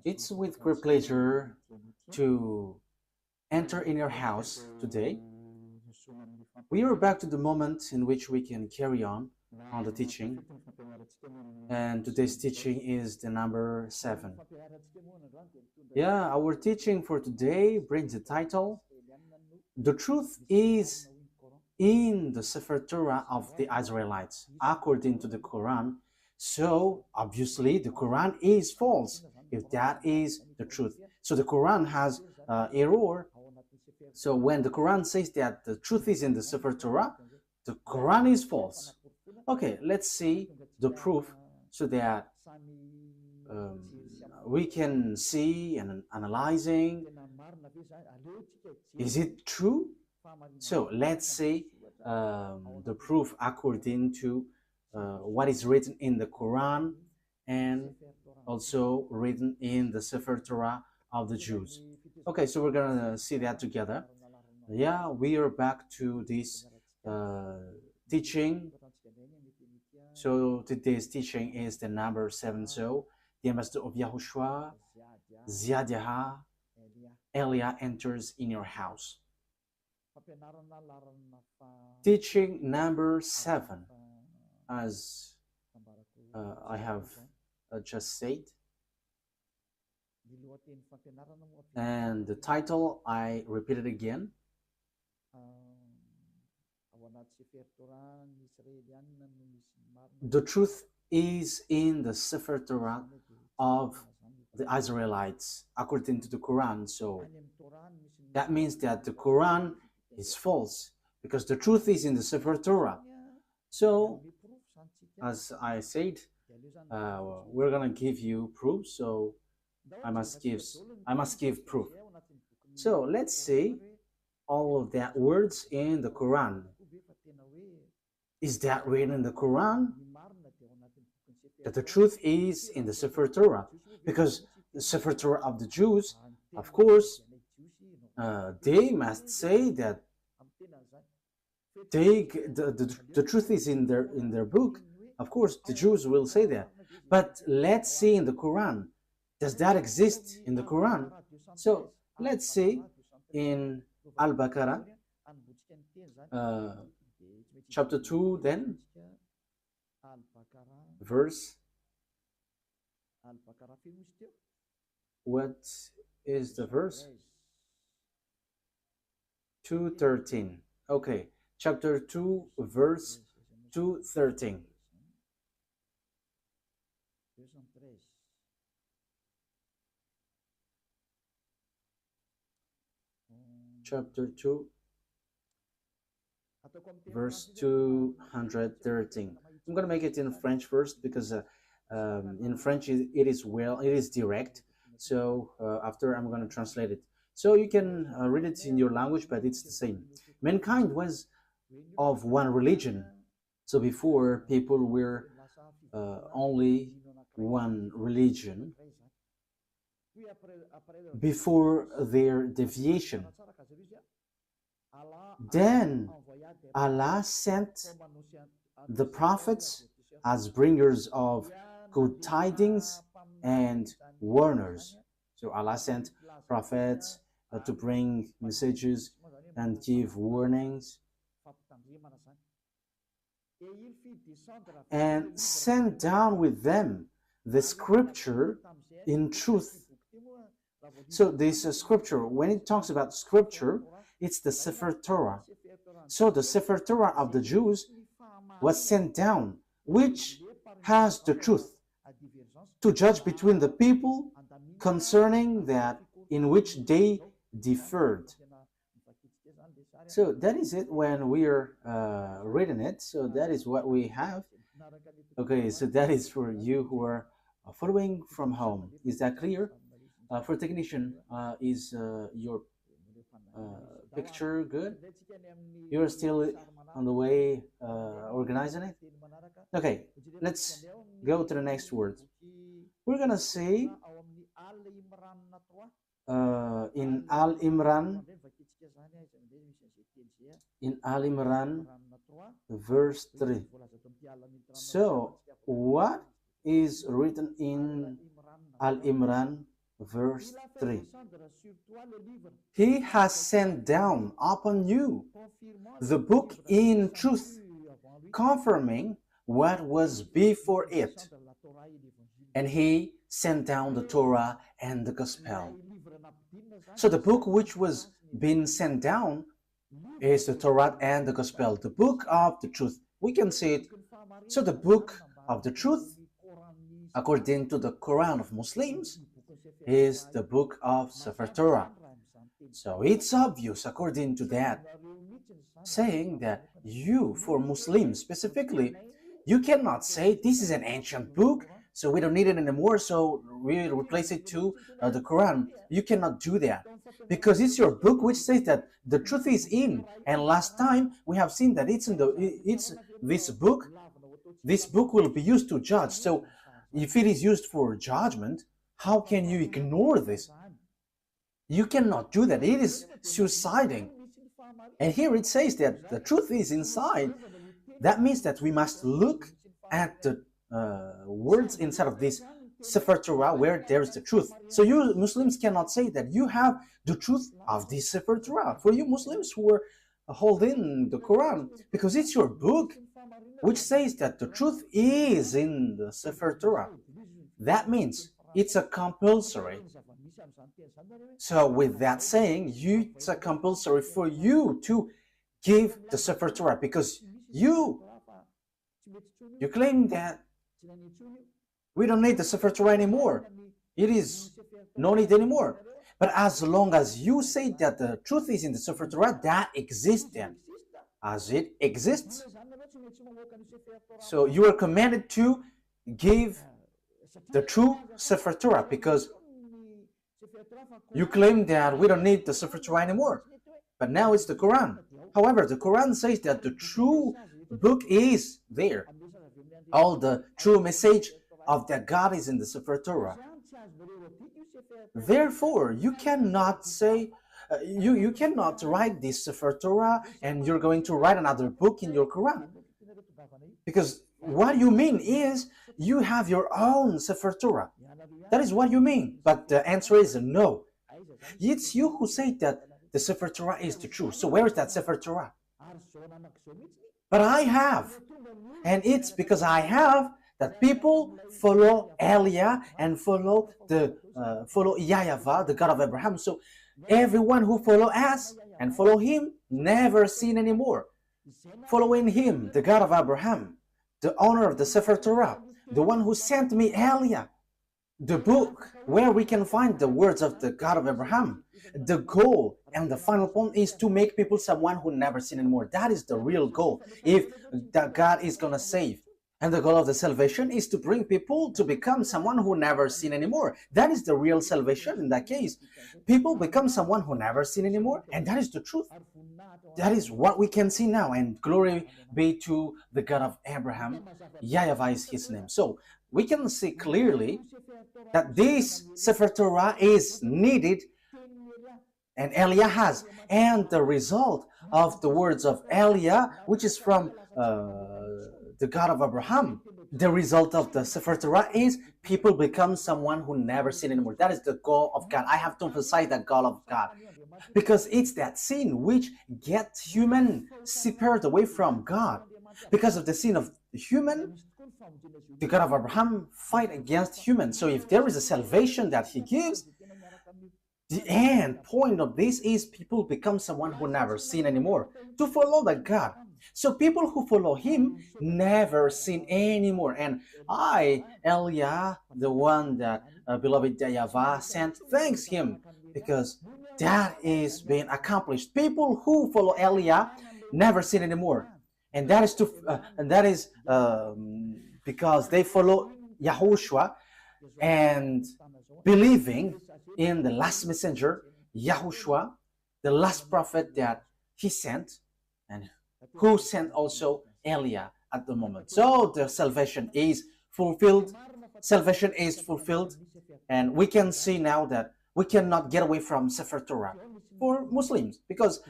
It's with great pleasure to enter in your house today. We are back to the moment in which we can carry on the teaching, and today's teaching is the number 7. Yeah, our teaching for today brings the title, The Truth is in the Sefer Torah of the Israelites, according to the Quran. So, obviously, the Quran is false, if that is the truth. So, the Quran has error. So, when the Quran says that the truth is in the Sefer Torah, the Quran is false. Okay, let's see the proof so that we can see and analyzing, is it true? So let's see the proof according to what is written in the Quran and also written in the Sefer Torah of the Jews. Okay, so we're gonna see that together. Yeah, we are back to this teaching. So today's teaching is the number 7. So the ambassador of YAHOSHUAH, YAHVAH, Elia enters in your house. Teaching number 7, as I have just said, and the title I repeat it again. The truth is in the Sefer Torah of the Israelites, according to the Quran. So that means that the Quran is false, because the truth is in the Sefer Torah. So, as I said, we're gonna give you proof. So I must give proof. So let's see all of that words in the Quran. Is that written in the Quran? That the truth is in the Sefer Torah, because the Sefer Torah of the Jews, of course, they must say that the truth is in their book. Of course, the Jews will say that. But let's see in the Quran. Does that exist in the Quran? So let's see in Al-Baqarah, chapter 2, then, verse. What is the verse? 2:13. Okay, chapter 2, verse 2:13. Chapter 2, verse 213. I'm going to make it in French first, because in French it is direct. So after I'm going to translate it. So you can read it in your language, but it's the same. Mankind was of one religion. So before, people were only one religion before their deviation. Then Allah sent the prophets as bringers of good tidings and warners. So Allah sent prophets to bring messages and give warnings, and sent down with them the scripture in truth. So this scripture, when it talks about scripture, it's the Sefer Torah. So the Sefer Torah of the Jews was sent down, which has the truth to judge between the people concerning that in which they differed. So that is it when we are reading it. So that is what we have. Okay, so that is for you who are following from home. Is that clear? For technician, is your picture good? You're still on the way organizing it? Okay, let's go to the next word. We're gonna say in Al-Imran, verse 3. So what is written in Al-Imran verse 3. He has sent down upon you the book in truth, confirming what was before it. And he sent down the Torah and the Gospel. So the book which was being sent down is the Torah and the Gospel, the book of the truth. We can see it. So the book of the truth, according to the Quran of Muslims, is the book of Sefer Torah. So it's obvious, according to that, saying that you, for Muslims specifically, you cannot say this is an ancient book, so we don't need it anymore, so we replace it to the Quran. You cannot do that, because it's your book which says that the truth is in. And last time we have seen that it's this book. This book will be used to judge. So if it is used for judgment, how can you ignore this? You cannot do that. It is suiciding. And here it says that the truth is inside. That means that we must look at the words inside of this Sefer Torah where there is the truth. So you Muslims cannot say that you have the truth of this Sefer Torah. For you Muslims who are holding the Quran, because it's your book which says that the truth is in the Sefer Torah. That means it's a compulsory. So with that saying, it's a compulsory for you to give the Sefer Torah, because you claim that we don't need the Sefer Torah anymore. It is no need anymore. But as long as you say that the truth is in the Sefer Torah, that exists then, as it exists. So you are commanded to give the true Sefer Torah, because you claim that we don't need the Sefer Torah anymore. But now it's the Quran. However, the Quran says that the true book is there. All the true message of that God is in the Sefer Torah. Therefore, you cannot say, you cannot write this Sefer Torah and you're going to write another book in your Quran. Because what you mean is you have your own Sefer Torah. That is what you mean. But the answer is no. It's you who say that the Sefer Torah is the truth. So where is that Sefer Torah? But I have. And it's because I have that people follow Elia and follow YAHVAH, the God of Abraham. So everyone who follow us and follow him never sin anymore. Following him, the God of Abraham, the owner of the Sefer Torah, the one who sent me Elia, the book where we can find the words of the God of Abraham. The goal and the final point is to make people someone who never sin anymore. That is the real goal, if that God is going to save. And the goal of the salvation is to bring people to become someone who never sin anymore. That is the real salvation in that case. People become someone who never sin anymore, and that is the truth. That is what we can see now, and glory be to the God of Abraham. YAHVAH is his name. So we can see clearly that this Sefer Torah is needed, and Elia has. And the result of the words of Elia, which is from the God of Abraham, the result of the Sefer Torah is people become someone who never sin anymore. That is the goal of God. I have to emphasize that goal of God, because it's that sin which gets human separated away from God. Because of the sin of the human, the God of Abraham fight against humans. So if there is a salvation that he gives, the end point of this is people become someone who never sin anymore, to follow that God. So people who follow him never sin anymore. And I, Elia, the one that beloved YAHVAH sent, thanks him, because that is being accomplished. People who follow Elia never sin anymore. And that is because they follow YAHOSHUAH and believing in the last messenger, YAHOSHUAH, the last prophet that he sent, and who sent also Elia at the moment. So the salvation is fulfilled. Salvation is fulfilled. And we can see now that we cannot get away from Sefer Torah for Muslims, because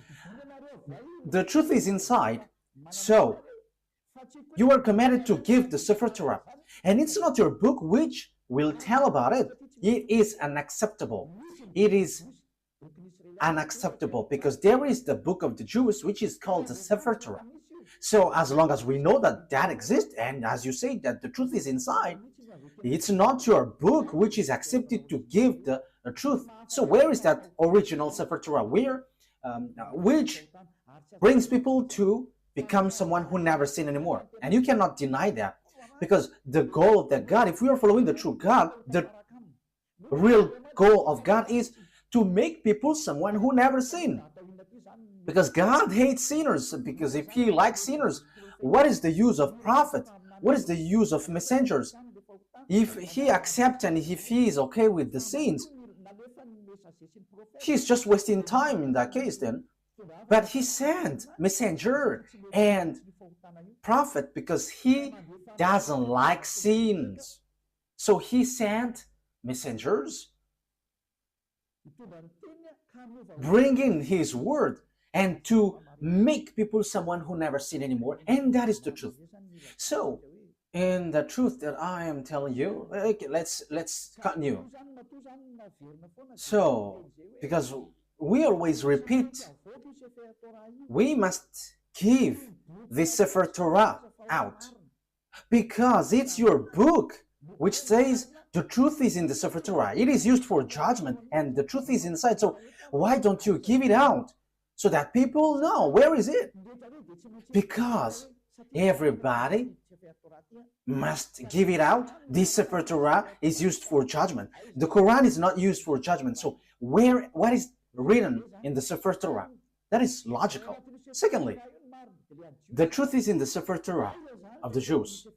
the truth is inside. So you are commanded to give the Sefer Torah. And it's not your book which will tell about it. It is unacceptable. It is unacceptable because there is the book of the Jews which is called the Sefer Torah. So as long as we know that that exists, and as you say that the truth is inside, it's not your book which is accepted to give the truth. So where is that original Sefer Torah? Where, which brings people to become someone who never sin anymore. And you cannot deny that, because the goal of that God, if we are following the true God, the real goal of God is to make people someone who never sin. Because God hates sinners, because if he likes sinners, what is the use of prophet? What is the use of messengers? If he accepts and if he is okay with the sins, he's just wasting time in that case then. But he sent messenger and prophet because he doesn't like sins. So he sent messengers bringing his word and to make people someone who never sin anymore. And that is the truth. So in the truth that I am telling you, okay, let's continue. So because we always repeat, we must give this Sefer Torah out because it's your book which says the truth is in the Sefer Torah. It is used for judgment and the truth is inside. So why don't you give it out so that people know where is it? Because everybody must give it out. This Sefer Torah is used for judgment. The Quran is not used for judgment. So what is written in the Sefer Torah? That is logical. Secondly, the truth is in the Sefer Torah of the Jews.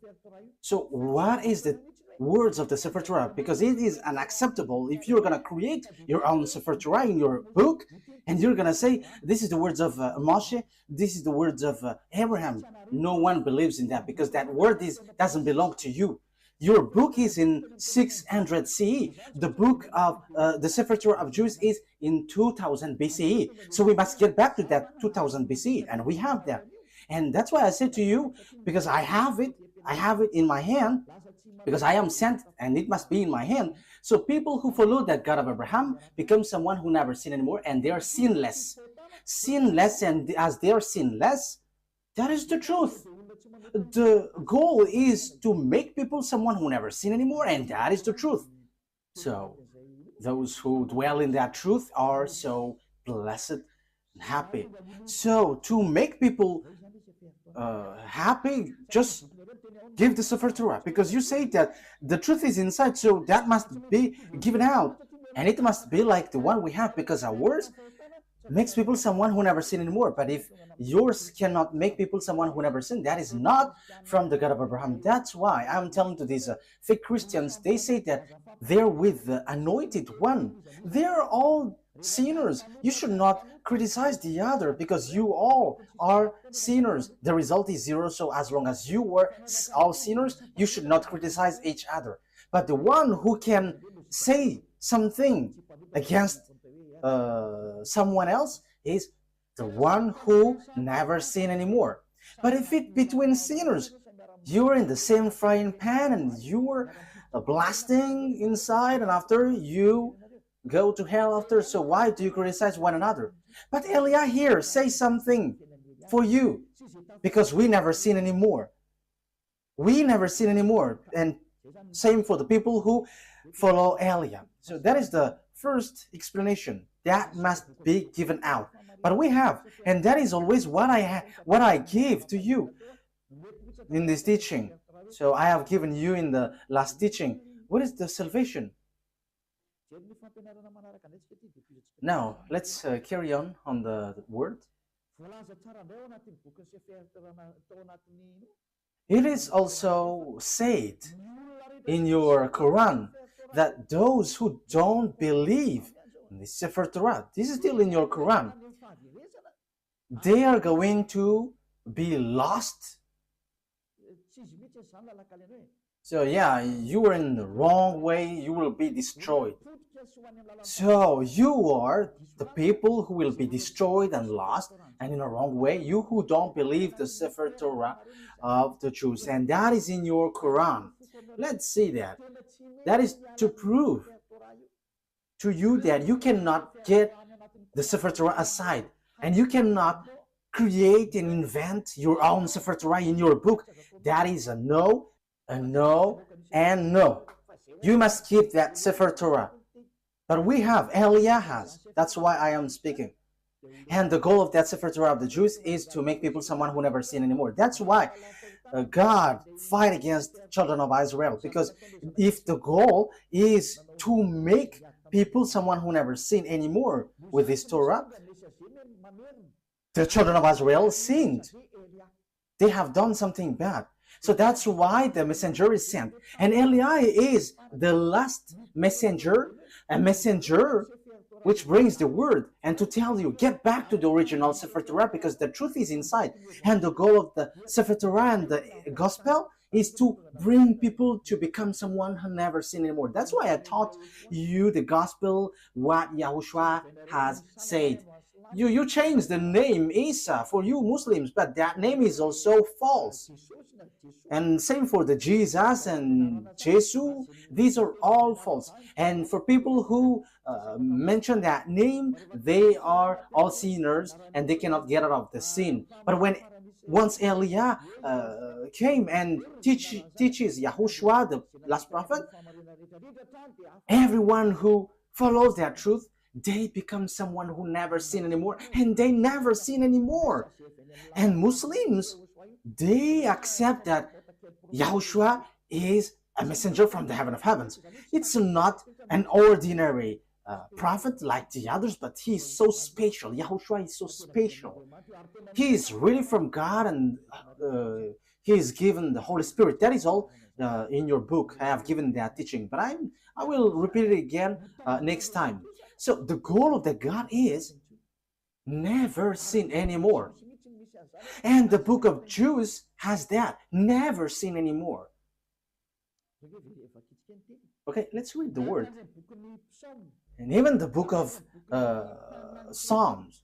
So what is the words of the Sefer Torah? Because it is unacceptable if you're going to create your own Sefer Torah in your book and you're going to say, this is the words of Moshe, this is the words of Abraham. No one believes in that because that word doesn't belong to you. Your book is in 600 CE. The book of the Sefer Torah of Jews is in 2000 BCE. So we must get back to that 2000 BCE, and we have that. And that's why I said to you, because I have it in my hand, because I am sent and it must be in my hand. So people who follow that God of Abraham become someone who never sin anymore, and they are sinless. Sinless, and as they are sinless, that is the truth. The goal is to make people someone who never sin anymore, and that is the truth. So those who dwell in that truth are so blessed and happy. So to make people happy, just give the Sefer Torah, because you say that the truth is inside, so that must be given out, and it must be like the one we have, because ours makes people someone who never sin anymore. But if yours cannot make people someone who never sin, that is not from the God of Abraham. That's why I'm telling to these fake Christians, they say that they're with the anointed one. They're all sinners. You should not criticize the other because you all are sinners. The result is zero. So as long as you were all sinners, you should not criticize each other. But the one who can say something against someone else is the one who never sin anymore. But if it between sinners, you're in the same frying pan and you're blasting inside, and after you go to hell after, so why do you criticize one another? But Elia here says something for you, because we never sin anymore. We never sin anymore, and same for the people who follow Elia. So that is the first explanation that must be given out. But we have, and that is always what I give to you in this teaching. So I have given you in the last teaching. What is the salvation? Now let's carry on the word. It is also said in your Quran that those who don't believe in the Sefer Torah, this is still in your Quran, they are going to be lost. So yeah, you were in the wrong way, you will be destroyed. So you are the people who will be destroyed and lost and in a wrong way, you who don't believe the Sefer Torah of the Jews, and that is in your Quran. Let's see that. That is to prove to you that you cannot get the Sefer Torah aside, and you cannot create and invent your own Sefer Torah in your book. That is a no, and no. You must keep that Sefer Torah. But we have, Eliah has. That's why I am speaking. And the goal of that Sefer Torah of the Jews is to make people someone who never sin anymore. That's why God fight against children of Israel. Because if the goal is to make people someone who never sin anymore with this Torah, the children of Israel sinned. They have done something bad. So that's why the messenger is sent. And Eli is the last messenger, a messenger which brings the word and to tell you, get back to the original Sefer Torah because the truth is inside. And the goal of the Sefer Torah and the gospel is to bring people to become someone who never sinned anymore. That's why I taught you the gospel, what YAHOSHUAH has said. You changed the name Isa for you Muslims, but that name is also false. And same for the Jesus and Jesus, these are all false. And for people who mention that name, they are all sinners and they cannot get out of the sin. But once Eliah came and teaches YAHOSHUAH, the last prophet, everyone who follows that truth, they become someone who never sin anymore, and they never sin anymore. And Muslims, they accept that YAHOSHUAH is a messenger from the heaven of heavens. It's not an ordinary prophet like the others, but he is so special. YAHOSHUAH is so special. He is really from God, and he is given the Holy Spirit. That is all in your book. I have given that teaching, but I will repeat it again next time. So the goal of the God is never sin anymore. And the book of Jews has that, never sin anymore. Okay, let's read the word. And even the book of Psalms,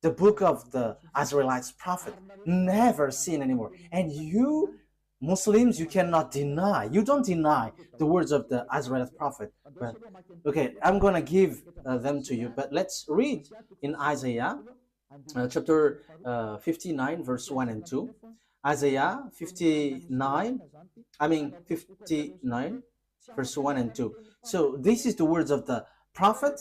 the book of the Israelites prophet, never sin anymore. And you Muslims, you cannot deny. You don't deny the words of the Israelite prophet. But okay, I'm gonna give them to you. But let's read in Isaiah chapter 59, verse 1 and 2. Isaiah 59, verse 1 and 2. So this is the words of the prophet.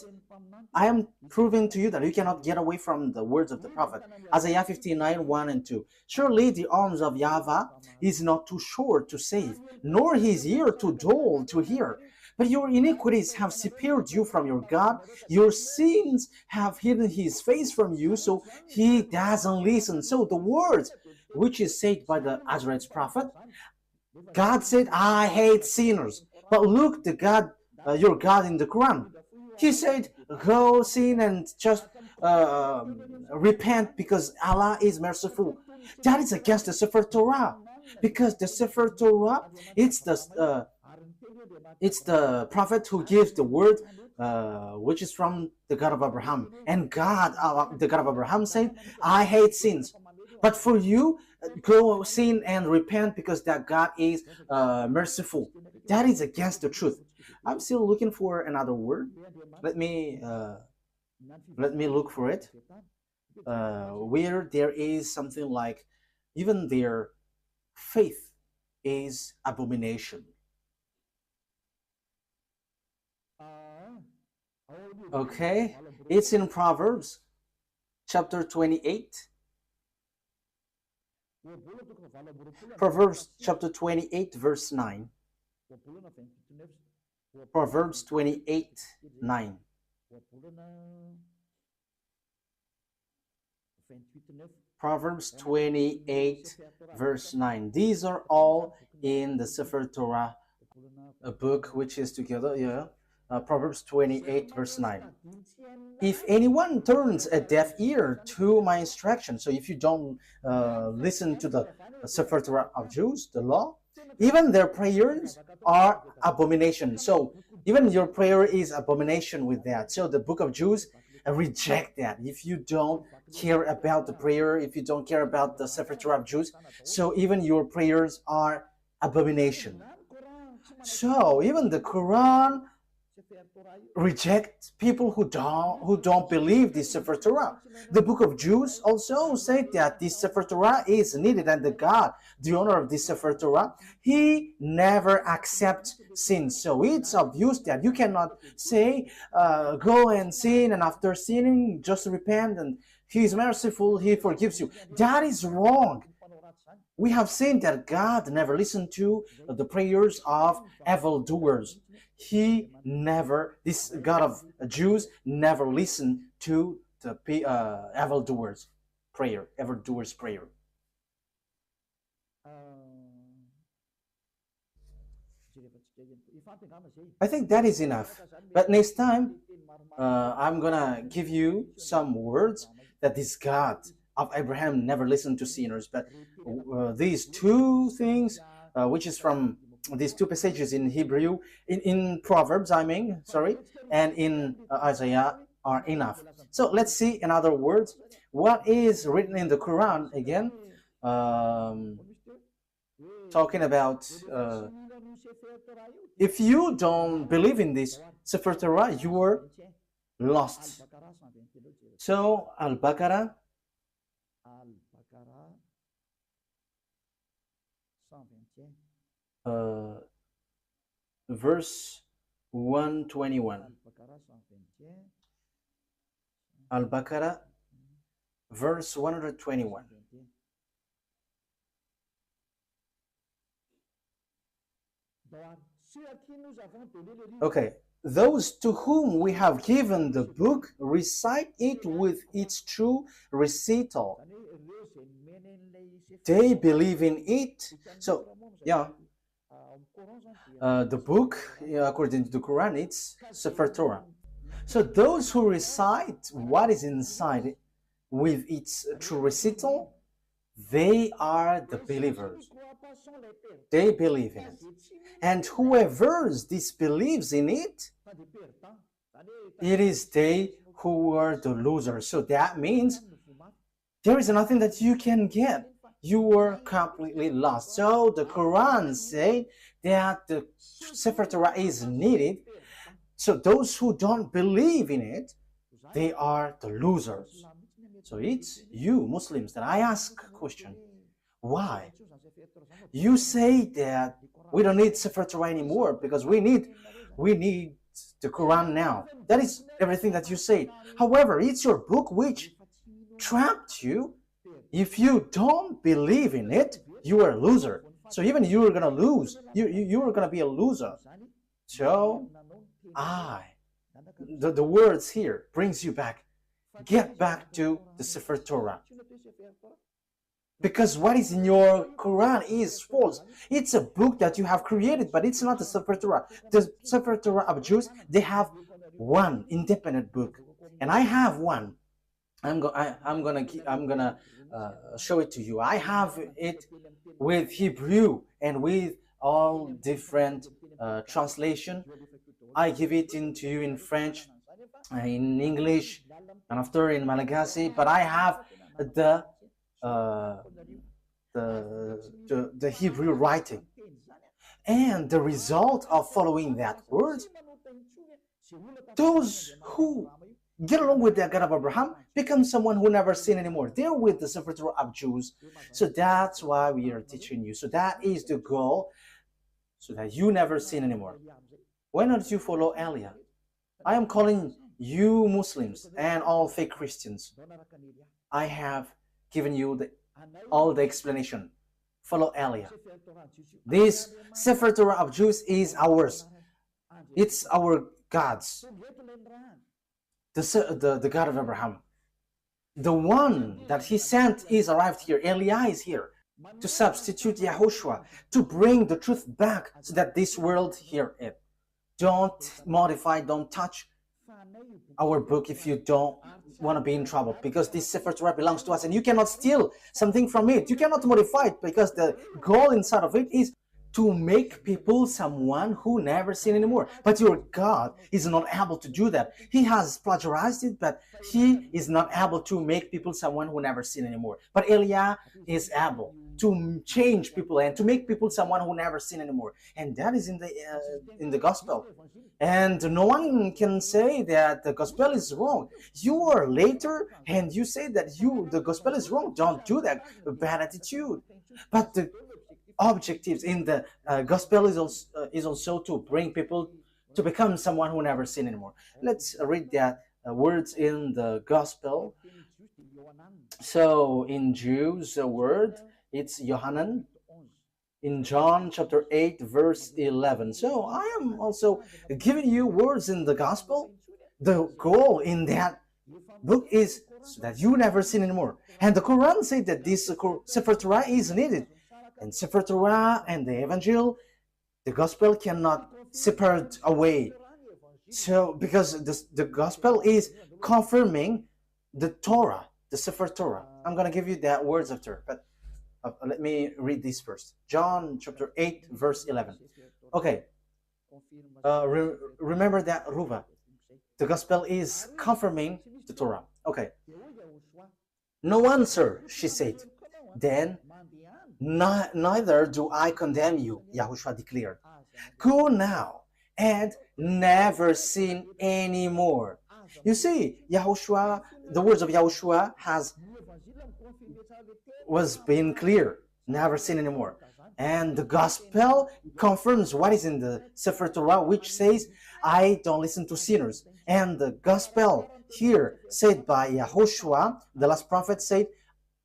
I am proving to you that you cannot get away from the words of the prophet. Isaiah 59, 1 and 2. Surely the arms of YAHVAH is not too short to save, nor his ear too dull to hear. But your iniquities have separated you from your God. Your sins have hidden his face from you, so he doesn't listen. So the words which is said by the Israelite prophet, God said, I hate sinners. But look, the God, your God in the Quran, he said, go sin and just repent because Allah is merciful. That is against the Sefer Torah, because the Sefer Torah, it's the prophet who gives the word, which is from the God of Abraham. And God, the God of Abraham, said, I hate sins. But for you, go sin and repent because that God is merciful. That is against the truth. I'm still looking for another word. Let me look for it. Where there is something like, even their faith is abomination. Okay, it's in Proverbs chapter 28. Proverbs chapter 28, verse 9. Proverbs 28, 9. Proverbs 28, verse 9. These are all in the Sefer Torah, a book which is together, Proverbs 28, verse 9. If anyone turns a deaf ear to my instruction, so if you don't listen to the Sefer Torah of Jews, the law, even their prayers are abomination. So even your prayer is abomination with that. So the book of Jews reject that. If you don't care about the prayer, if you don't care about the Sefer Torah of Jews, so even your prayers are abomination. So even the Quran reject people who don't believe this Sefer Torah. The book of Jews also said that this Sefer Torah is needed, and the God, the owner of this Sefer Torah, he never accepts sin. So it's obvious that you cannot say go and sin, and after sinning just repent and he is merciful, he forgives you. That is wrong. We have seen that God never listened to the prayers of evildoers. He never, this God of Jews, never listened to the evildoers' prayer. I think that is enough. But next time, I'm gonna give you some words that this God of Abraham never listened to sinners. But these two things, which is from these two passages in Hebrew, in Proverbs, and in Isaiah are enough. So let's see, in other words, what is written in the Quran again, talking about if you don't believe in this Sefer Torah, you are lost. So Al-Baqarah verse 121. Al-Baqarah verse 121. Okay, those to whom we have given the book recite it with its true recital. They believe in it. So, yeah, the book, according to the Quran, it's Sefer Torah. So those who recite what is inside it with its true recital, they are the believers. They believe in it. And whoever disbelieves in it, it is they who are the losers. So that means there is nothing that you can get. You are completely lost. So the Quran says that the Sefer Torah is needed. So those who don't believe in it, they are the losers. So it's you, Muslims, that I ask a question. Why? You say that we don't need Sefer Torah anymore because we need the Quran now. That is everything that you say. However, it's your book which trapped you. If you don't believe in it, you are a loser. So even you are gonna lose. You are gonna be a loser. So the words here brings you back. Get back to the Sefer Torah. Because what is in your Quran is false. It's a book that you have created, but it's not the Sefer Torah. The Sefer Torah of Jews, they have one independent book, and I have one. I'm gonna show it to you. I have it with Hebrew and with all different translation. I give it into you in French, in English, and after in Malagasy. But I have the Hebrew writing, and the result of following that word, those who get along with the God of Abraham become someone who never sin anymore. They're with the Sefer Torah of Jews. So that's why we are teaching you. So that is the goal, so that you never sin anymore. Why not you follow Elia? I am calling you Muslims and all fake Christians. I have given you all the explanation. Follow Elia. This Sefer Torah of Jews is ours. It's our God's. The God of Abraham. The one that he sent is arrived here. Elia is here to substitute YAHOSHUAH, to bring the truth back so that this world hear it. Don't modify, don't touch our book if you don't want to be in trouble, because this Sefer Torah belongs to us and you cannot steal something from it. You cannot modify it, because the goal inside of it is to make people someone who never sin anymore. But your God is not able to do that. He has plagiarized it, but he is not able to make people someone who never sin anymore. But Elia is able. to change people and to make people someone who never sin anymore. And that is in the gospel. And no one can say that the gospel is wrong. You are later and you say that the gospel is wrong. Don't do that. Bad attitude. But the objectives in the gospel is also to bring people to become someone who never sin anymore. Let's read that words in the gospel. So in Jews, the word, it's Yohanan. In John chapter 8, verse 11. So I am also giving you words in the gospel. The goal in that book is so that you never sin anymore. And the Quran said that this Sefer Torah is needed. And Sefer Torah and the Evangel, the gospel cannot separate away. So because the gospel is confirming the Torah, the Sefer Torah. I'm going to give you that words after, but let me read this first. John chapter 8, verse 11. Okay. Remember that, Ruva. The gospel is confirming the Torah. Okay. No answer, she said. Then, neither do I condemn you, YAHOSHUAH declared. Go now and never sin anymore. You see, YAHOSHUAH, the words of YAHOSHUAH was being clear, never sin anymore. And the gospel confirms what is in the Sefer Torah, which says, I don't listen to sinners. And the gospel here said by YAHOSHUAH, the last prophet, said,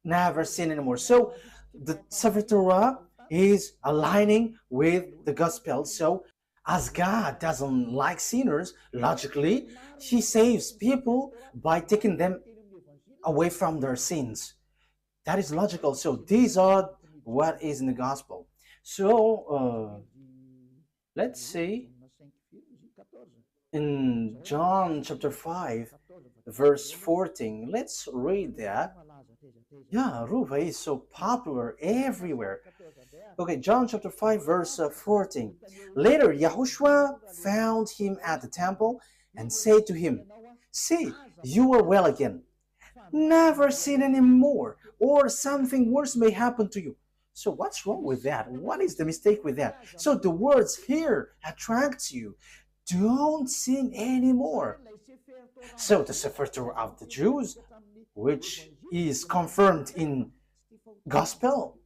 never sin anymore. So the Sefer Torah is aligning with the gospel. So as God doesn't like sinners, logically, he saves people by taking them away from their sins. That is logical. So these are what is in the gospel. So let's see in John chapter 5 verse 14. Let's read that. Yeah, Ruva is so popular everywhere. Okay, John chapter 5 verse 14. Later YAHOSHUAH found him at the temple and said to him, see, you are well again. Never sin anymore, or something worse may happen to you. So what's wrong with that? What is the mistake with that? So the words here attracts you. Don't sin anymore. So the Sefer Torah of the Jews, which is confirmed in gospel,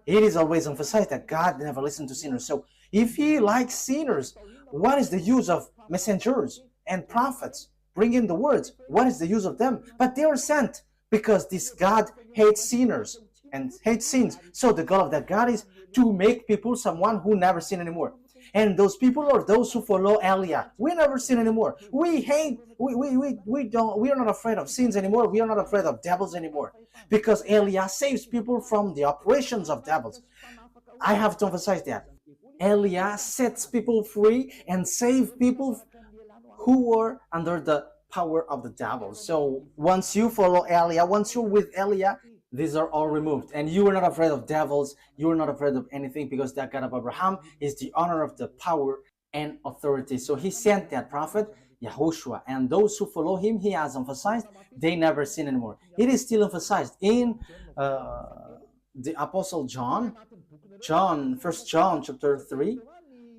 it is always emphasized that God never listened to sinners. So if he likes sinners, what is the use of messengers and prophets bringing the words? What is the use of them? But they are sent because this God hates sinners and hates sins. So the goal of that God is to make people someone who never sin anymore. And those people are those who follow Eliah. We never sin anymore. We are not afraid of sins anymore. We are not afraid of devils anymore. Because Eliah saves people from the operations of devils. I have to emphasize that. Eliah sets people free and saves people who are under the power of the devil. So once you follow Eliah, once you're with Eliah, these are all removed. And you are not afraid of devils. You are not afraid of anything because that God of Abraham is the honor of the power and authority. So he sent that prophet, YAHOSHUAH. And those who follow him, he has emphasized, they never sin anymore. It is still emphasized in the Apostle John, 1 John chapter 3,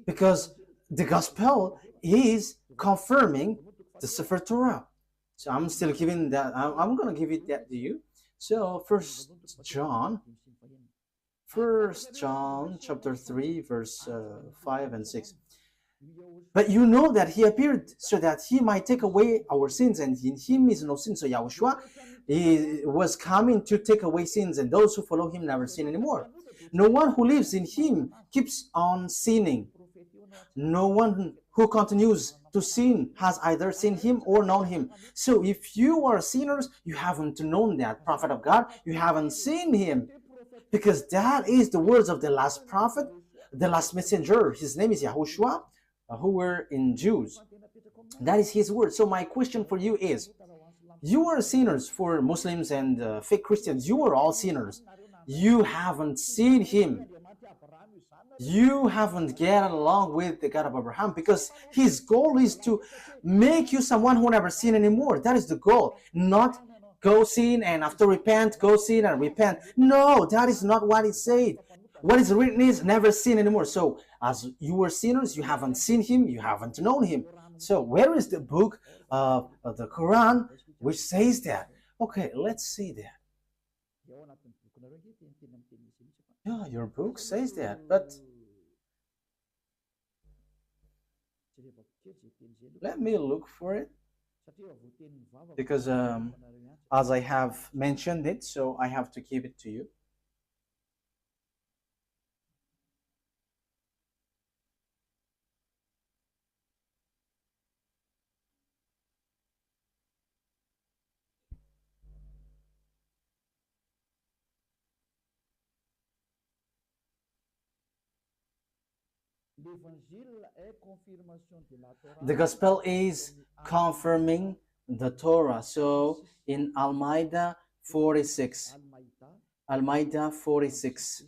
because the gospel is confirming the Sefer Torah. So I'm still giving that, I'm going to give it that to you. So 1 John chapter 3 verse 5 and 6. But you know that he appeared so that he might take away our sins, and in him is no sin. So YAHOSHUAH was coming to take away sins, and those who follow him never sin anymore. No one who lives in him keeps on sinning. No one who continues to sin has either seen him or known him. So if you are sinners, you haven't known that prophet of God, you haven't seen him, because that is the words of the last prophet, the last messenger. His name is YAHOSHUAH, who were in Jews. That is his word. So my question for you is, you are sinners. For Muslims and fake Christians, you are all sinners. You haven't seen him. You haven't get along with the God of Abraham, because his goal is to make you someone who never sin anymore. That is the goal, not go sin, and after repent, go sin and repent. No, that is not what it said. What is written is never sin anymore. So as you were sinners, you haven't seen him, you haven't known him. So where is the book of the Quran which says that? Okay, let's see that. Yeah, your book says that, but let me look for it, because as I have mentioned it, so I have to give it to you. The gospel is confirming the Torah. So in Al-Ma'idah 46, Al-Ma'idah 46,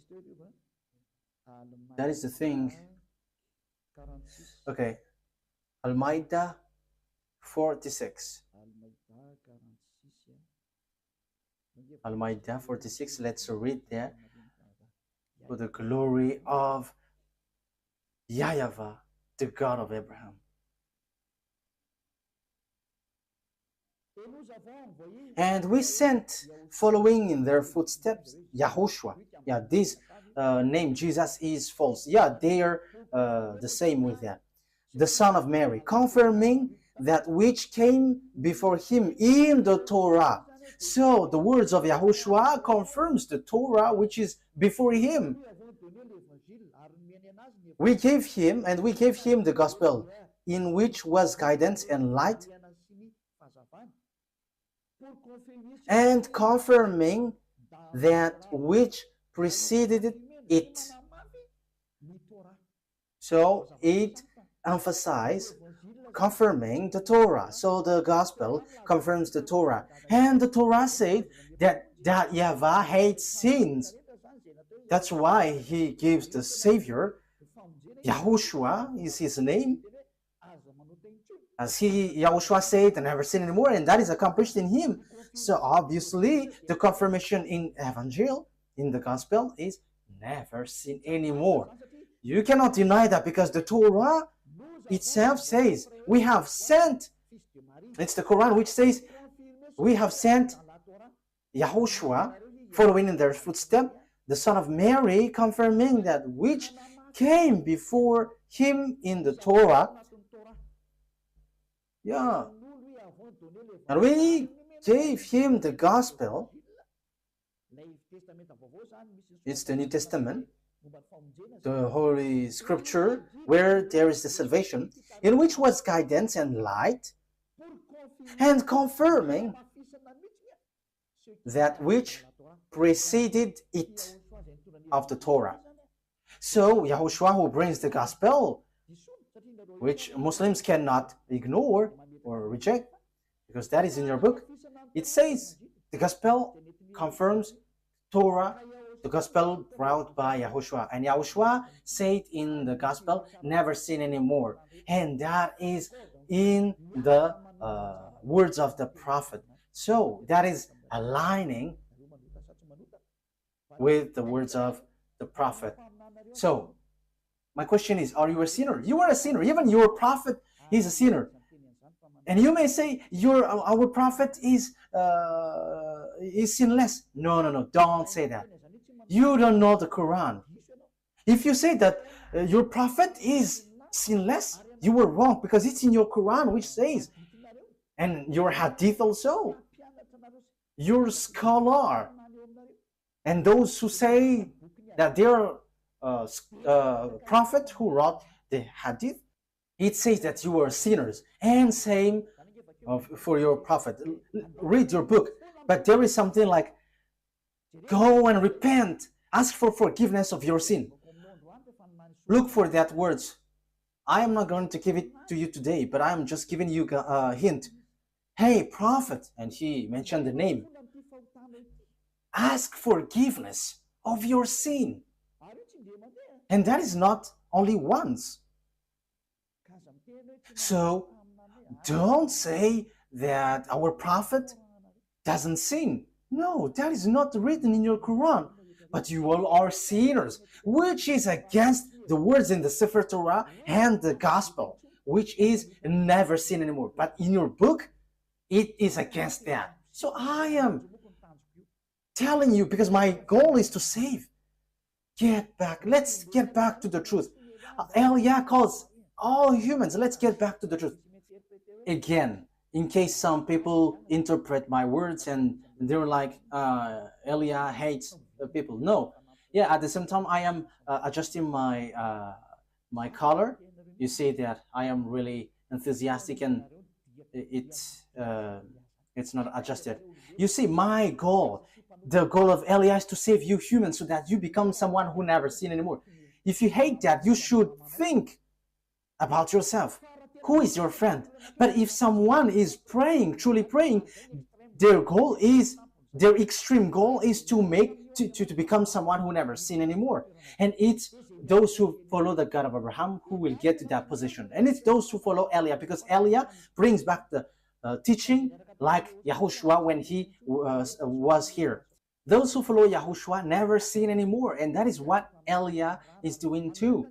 that is the thing. Okay, Al-Ma'idah 46. Al-Ma'idah 46, let's read that. For the glory of YAHVAH, the God of Abraham. And we sent, following in their footsteps, YAHOSHUAH. Yeah, this name Jesus is false. Yeah, they are the same with that. The son of Mary, confirming that which came before him in the Torah. So the words of YAHOSHUAH confirms the Torah which is before him. We gave him the gospel, in which was guidance and light, and confirming that which preceded it. So it emphasizes confirming the Torah. So the gospel confirms the Torah. And the Torah said that YAHVAH hates sins. That's why he gives the Savior. YAHOSHUAH is his name. As YAHOSHUAH said, I never sin anymore, and that is accomplished in him. So obviously, the confirmation in Evangel, in the Gospel, is never sin anymore. You cannot deny that, because the Torah itself says, we have sent, it's the Quran which says, we have sent YAHOSHUAH, following in their footsteps, the son of Mary, confirming that which came before him in the Torah. Yeah. And we gave him the gospel. It's the New Testament, the Holy Scripture, where there is the salvation, in which was guidance and light, and confirming that which preceded it of the Torah. So YAHOSHUAH, who brings the gospel, which Muslims cannot ignore or reject, because that is in your book, it says the gospel confirms Torah, the gospel brought by YAHOSHUAH. And YAHOSHUAH said in the gospel, never sin anymore. And that is in the words of the prophet. So that is aligning with the words of the prophet. So my question is, are you a sinner? You are a sinner. Even your prophet is a sinner. And you may say, our prophet is sinless. No, don't say that. You don't know the Quran. If you say that your prophet is sinless, you were wrong, because it's in your Quran which says, and your hadith also, your scholar, and those who say that they're prophet who wrote the hadith, it says that you are sinners. And same for your prophet. Read your book. But there is something like, go and repent, ask for forgiveness of your sin. Look for that words. I am not going to give it to you today, but I am just giving you a hint. Hey, prophet, and he mentioned the name. Ask forgiveness of your sin. And that is not only once. So don't say that our prophet doesn't sin. No, that is not written in your Quran. But you all are sinners, which is against the words in the Sefer Torah and the Gospel, which is never sin anymore. But in your book, it is against that. So I am telling you, because my goal is to save. Get back. Let's get back to the truth. Eliah calls all humans, let's get back to the truth. Again, in case some people interpret my words and they're like, Eliah hates people. No. Yeah, at the same time, I am adjusting my color. You see that I am really enthusiastic and it's not adjusted. You see, my goal, the goal of Eliah is to save you humans so that you become someone who never sin anymore. If you hate that, you should think about yourself. Who is your friend? But if someone is praying, truly praying, their goal is, their extreme goal is to become someone who never sin anymore. And it's those who follow the God of Abraham who will get to that position. And it's those who follow Eliah, because Eliah brings back the teaching like YAHOSHUAH when he was here. Those who follow YAHOSHUAH never sin anymore, and that is what Eliah is doing too.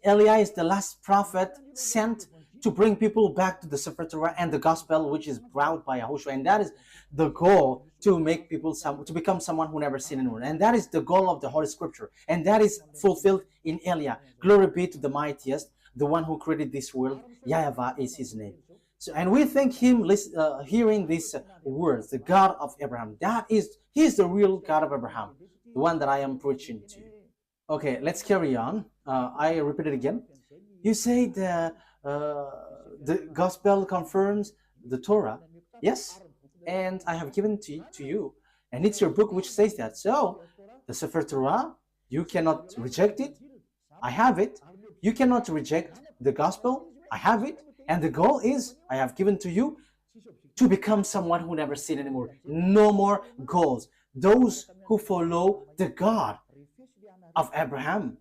Eliah is the last prophet sent to bring people back to the Sefer Torah and the Gospel, which is brought by YAHOSHUAH, and that is the goal, to make people to become someone who never sin anymore. And that is the goal of the Holy Scripture, and that is fulfilled in Eliah. Glory be to the mightiest, the one who created this world. YAHVAH is his name. So, and we thank him hearing these words, the God of Abraham. He is the real God of Abraham, the one that I am preaching to you. Okay, let's carry on. I repeat it again. You say the Gospel confirms the Torah. Yes, and I have given to you, and it's your book which says that. So the Sefer Torah, you cannot reject it. I have it. You cannot reject the Gospel. I have it. And the goal is, I have given to you, to become someone who never sin anymore. No more goals. Those who follow the God of Abraham.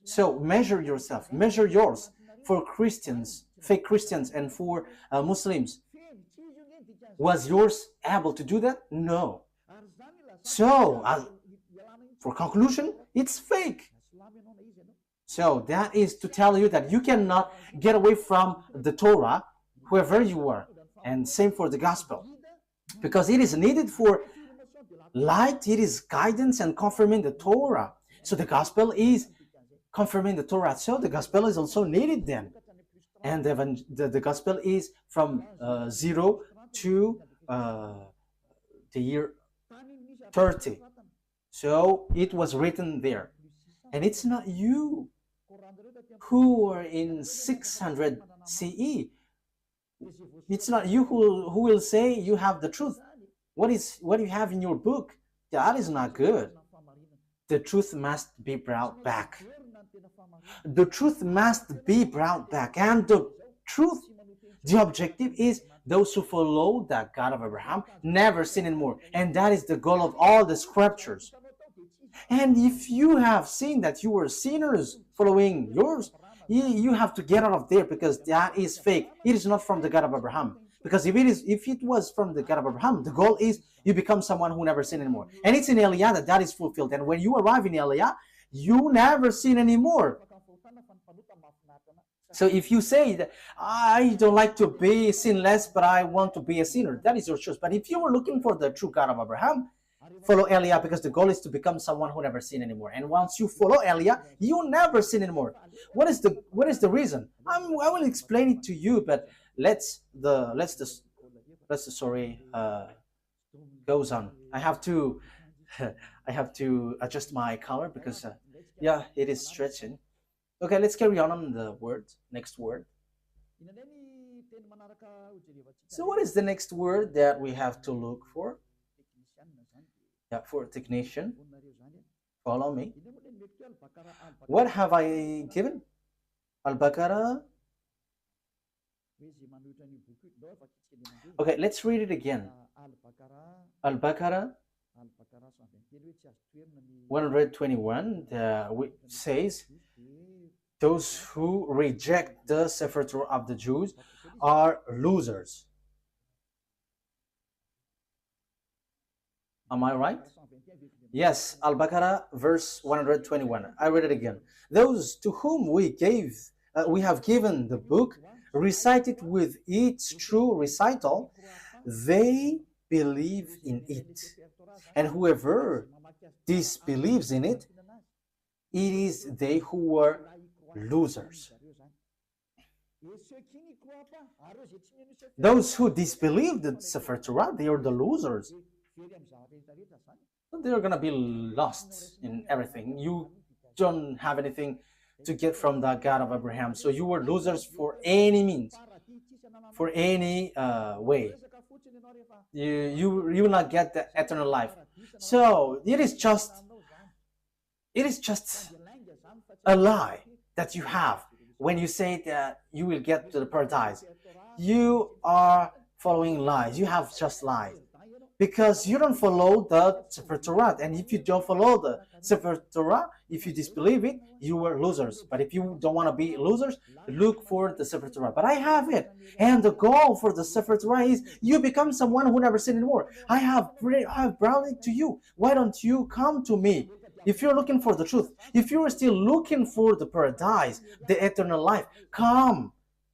So measure yourself, measure yours. For Christians, fake Christians, and for Muslims, was yours able to do that? No. So, for conclusion, it's fake. So that is to tell you that you cannot get away from the Torah, whoever you are. And same for the Gospel. Because it is needed for light, it is guidance and confirming the Torah. So the Gospel is confirming the Torah. So the Gospel is also needed then. And the Gospel is from 0 to the year 30. So it was written there. And it's not you who are in 600 CE. It's not you who will say you have the truth. What you have in your book, that is not good. The truth must be brought back. The truth must be brought back. And the truth, the objective is those who follow the God of Abraham never sin anymore. And that is the goal of all the scriptures. And if you have seen that you were sinners following yours, you have to get out of there, because that is fake. It is not from the God of Abraham. Because if it was from the God of Abraham, the goal is you become someone who never sin anymore. And it's in Eliah that is fulfilled. And when you arrive in Eliah, you never sin anymore. So if you say that I don't like to be sinless, but I want to be a sinner, that is your choice. But if you were looking for the true God of Abraham, follow Eliah, because the goal is to become someone who never sin anymore. And once you follow Eliah, you never sin anymore. What is the reason? I will explain it to you, but the story goes on. I have to adjust my color because yeah, it is stretching. Okay, let's carry on the word. Next word. So what is the next word that we have to look for? Yeah, for technician. Follow me. What have I given? Al-Baqarah. Okay, let's read it again. Al-Baqarah 121 says, those who reject the Sefer Torah of the Jews are losers. Am I right? Yes, Al-Baqarah, verse 121. I read it again. Those to whom we have given the book, recite it with its true recital, they believe in it. And whoever disbelieves in it, it is they who were losers. Those who disbelieve the Sefer Torah, they are the losers. They're going to be lost in everything. You don't have anything to get from the God of Abraham. So you were losers for any means, for any way. You will not get the eternal life. So it is just a lie that you have when you say that you will get to the paradise. You are following lies. You have just lies. Because you don't follow the Sefer Torah. And if you don't follow the Sefer Torah, if you disbelieve it, you were losers. But if you don't want to be losers, look for the Sefer Torah. But I have it. And the goal for the Sefer Torah is you become someone who never sinned anymore. I have brought it to you. Why don't you come to me? If you're looking for the truth, if you're still looking for the paradise, the eternal life, come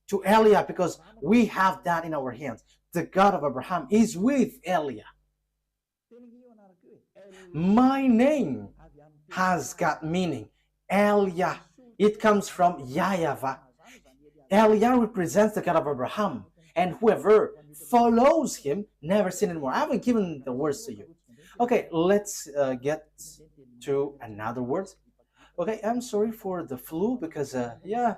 to Eliah, because we have that in our hands. The God of Abraham is with Eliah. My name has got meaning. Eliah. It comes from YAHVAH. Eliah represents the God of Abraham. And whoever follows him never sin anymore. I haven't given the words to you. Okay, let's get to another word. Okay, I'm sorry for the flu because, yeah,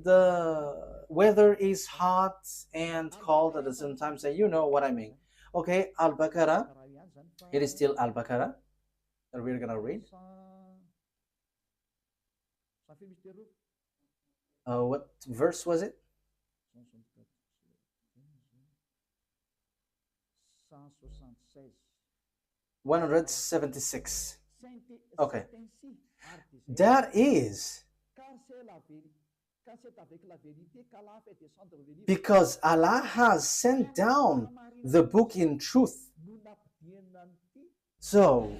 the weather is hot and cold at the same time, so you know what I mean. Okay, Al-Baqarah. It is still Al-Baqarah that we're gonna read. What verse was it? 176. Okay. That is because Allah has sent down the book in truth. So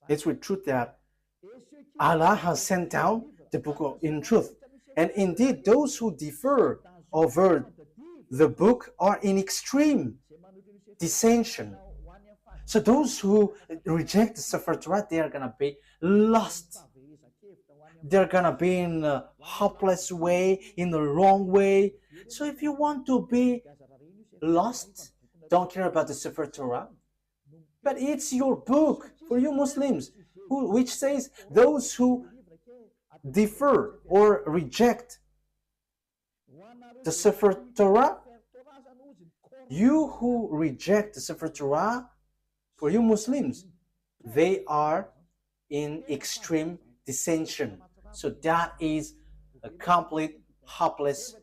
it's with truth that Allah has sent down the book in truth. And indeed, those who differ over the book are in extreme dissension. So those who reject the Sefer Torah, they are going to be lost. They're going to be in a hopeless way, in the wrong way. So if you want to be lost, don't care about the Sefer Torah. But it's your book for you Muslims, which says those who differ or reject the Sefer Torah, you who reject the Sefer Torah, for you Muslims, they are in extreme dissension. So that is a complete hopeless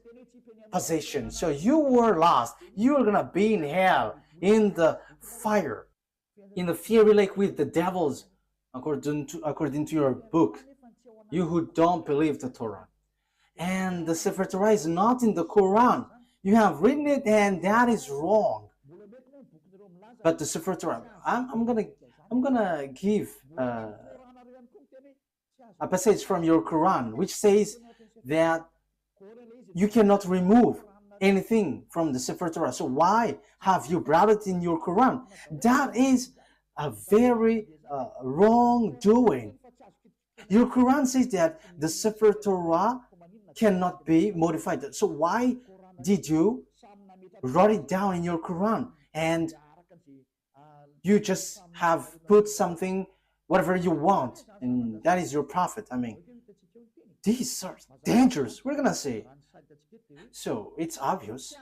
position. So you were lost. You are going to be in hell, in the fire, in the fiery lake with the devils, according to your book, you who don't believe the Torah. And the Sefer Torah is not in the Quran. You have written it and that is wrong. But the Sefer Torah, I'm gonna give a passage from your Quran which says that you cannot remove anything from the Sefer Torah. So why have you brought it in your Quran? That is a very wrongdoing. Your Quran says that the Sefer Torah cannot be modified. So why did you write it down in your Quran and you just have put something, whatever you want, and that is your prophet? I mean, these are dangerous, we're gonna say. So it's obvious.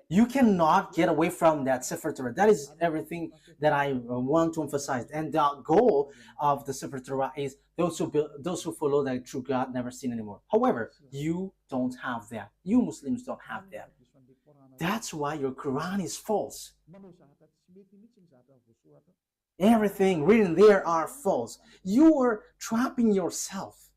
You cannot get away from that Sefer Torah. That is everything that I want to emphasize. And the goal of the Sefer Torah is those who follow the true God never sin anymore. However, you don't have that. You Muslims don't have that. That's why your Quran is false. Everything written there are false. You are trapping yourself.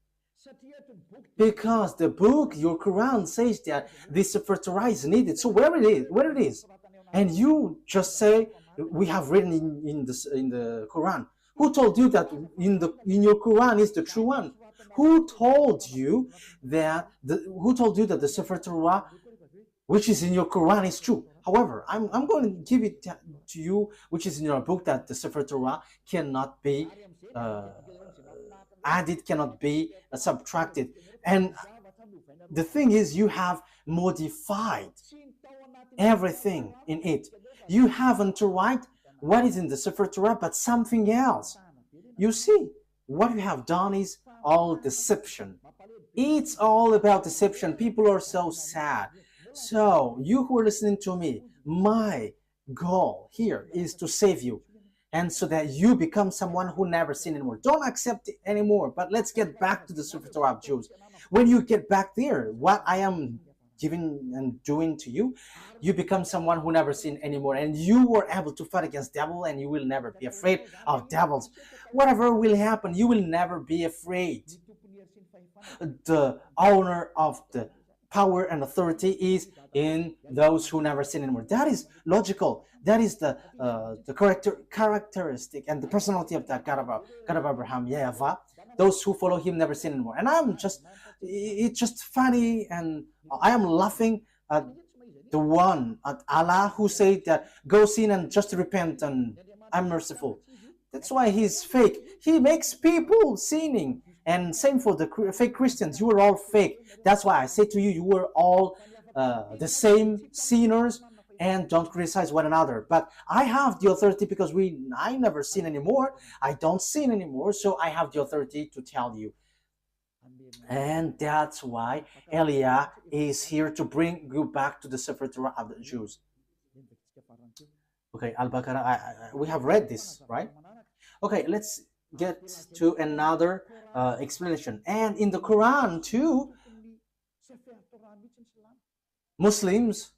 Because the book, your Quran, says that this Sefer Torah is needed. So where it is, and you just say we have written in the Quran. Who told you that in your Quran is the true one? Who told you that the Sefer Torah, which is in your Quran, is true? However, I'm going to give it to you, which is in your book, that the Sefer Torah cannot be added, cannot be subtracted. And the thing is, you have modified everything in it. You haven't write what is in the Sefer Torah, but something else. You see, what you have done is all deception. It's all about deception. People are so sad. So, you who are listening to me, my goal here is to save you, and so that you become someone who never sin anymore. Don't accept it anymore. But let's get back to the Sefer Torah of Jews. When you get back there, what I am giving and doing to you, you become someone who never sin anymore, and you were able to fight against devil, and you will never be afraid of devils. Whatever will happen, you will never be afraid. The owner of the power and authority is in those who never sin anymore. That is logical. That is the characteristic and the personality of that God of Abraham, YAHVAH. Those who follow him never sin anymore. And it's just funny, and I am laughing at the one, at Allah, who said that go sin and just repent and I'm merciful. That's why he's fake. He makes people sinning. And same for the fake Christians. You are all fake. That's why I say to you, you are all the same sinners, and don't criticize one another. But I have the authority, because I never sin anymore. I don't sin anymore, so I have the authority to tell you. And that's why Elia is here to bring you back to the Sefer Torah of the Jews. Okay, Al-Baqarah, we have read this, right? Okay, let's get to another explanation. And in the Quran too, Muslims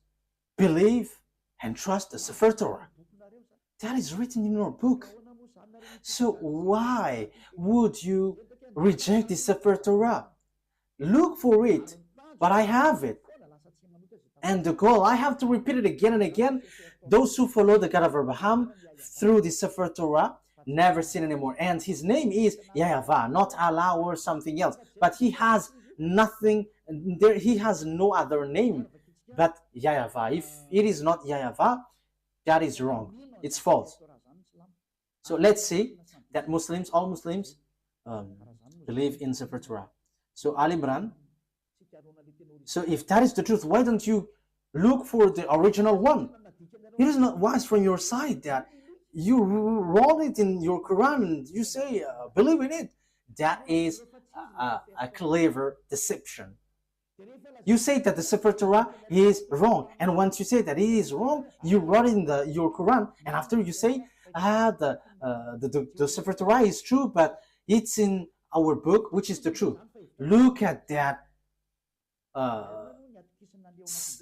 believe and trust the Sefer Torah. That is written in your book. So why would you reject the Sefer Torah? Look for it, but I have it. And the goal, I have to repeat it again and again. Those who follow the God of Abraham through the Sefer Torah never sin anymore. And his name is YAHVAH, not Allah or something else. But he has nothing, he has no other name but YAHVAH. If it is not YAHVAH, that is wrong. It's false. So let's see that all Muslims believe in Sefer Torah. So Al Imran. So if that is the truth, why don't you look for the original one? It is not wise from your side that you wrote it in your Quran and you say, believe in it. That is a clever deception. You say that the Sefer Torah is wrong, and once you say that it is wrong, you wrote in your Quran, and after you say, the Sefer Torah is true, but it's in our book, which is the truth. Look at that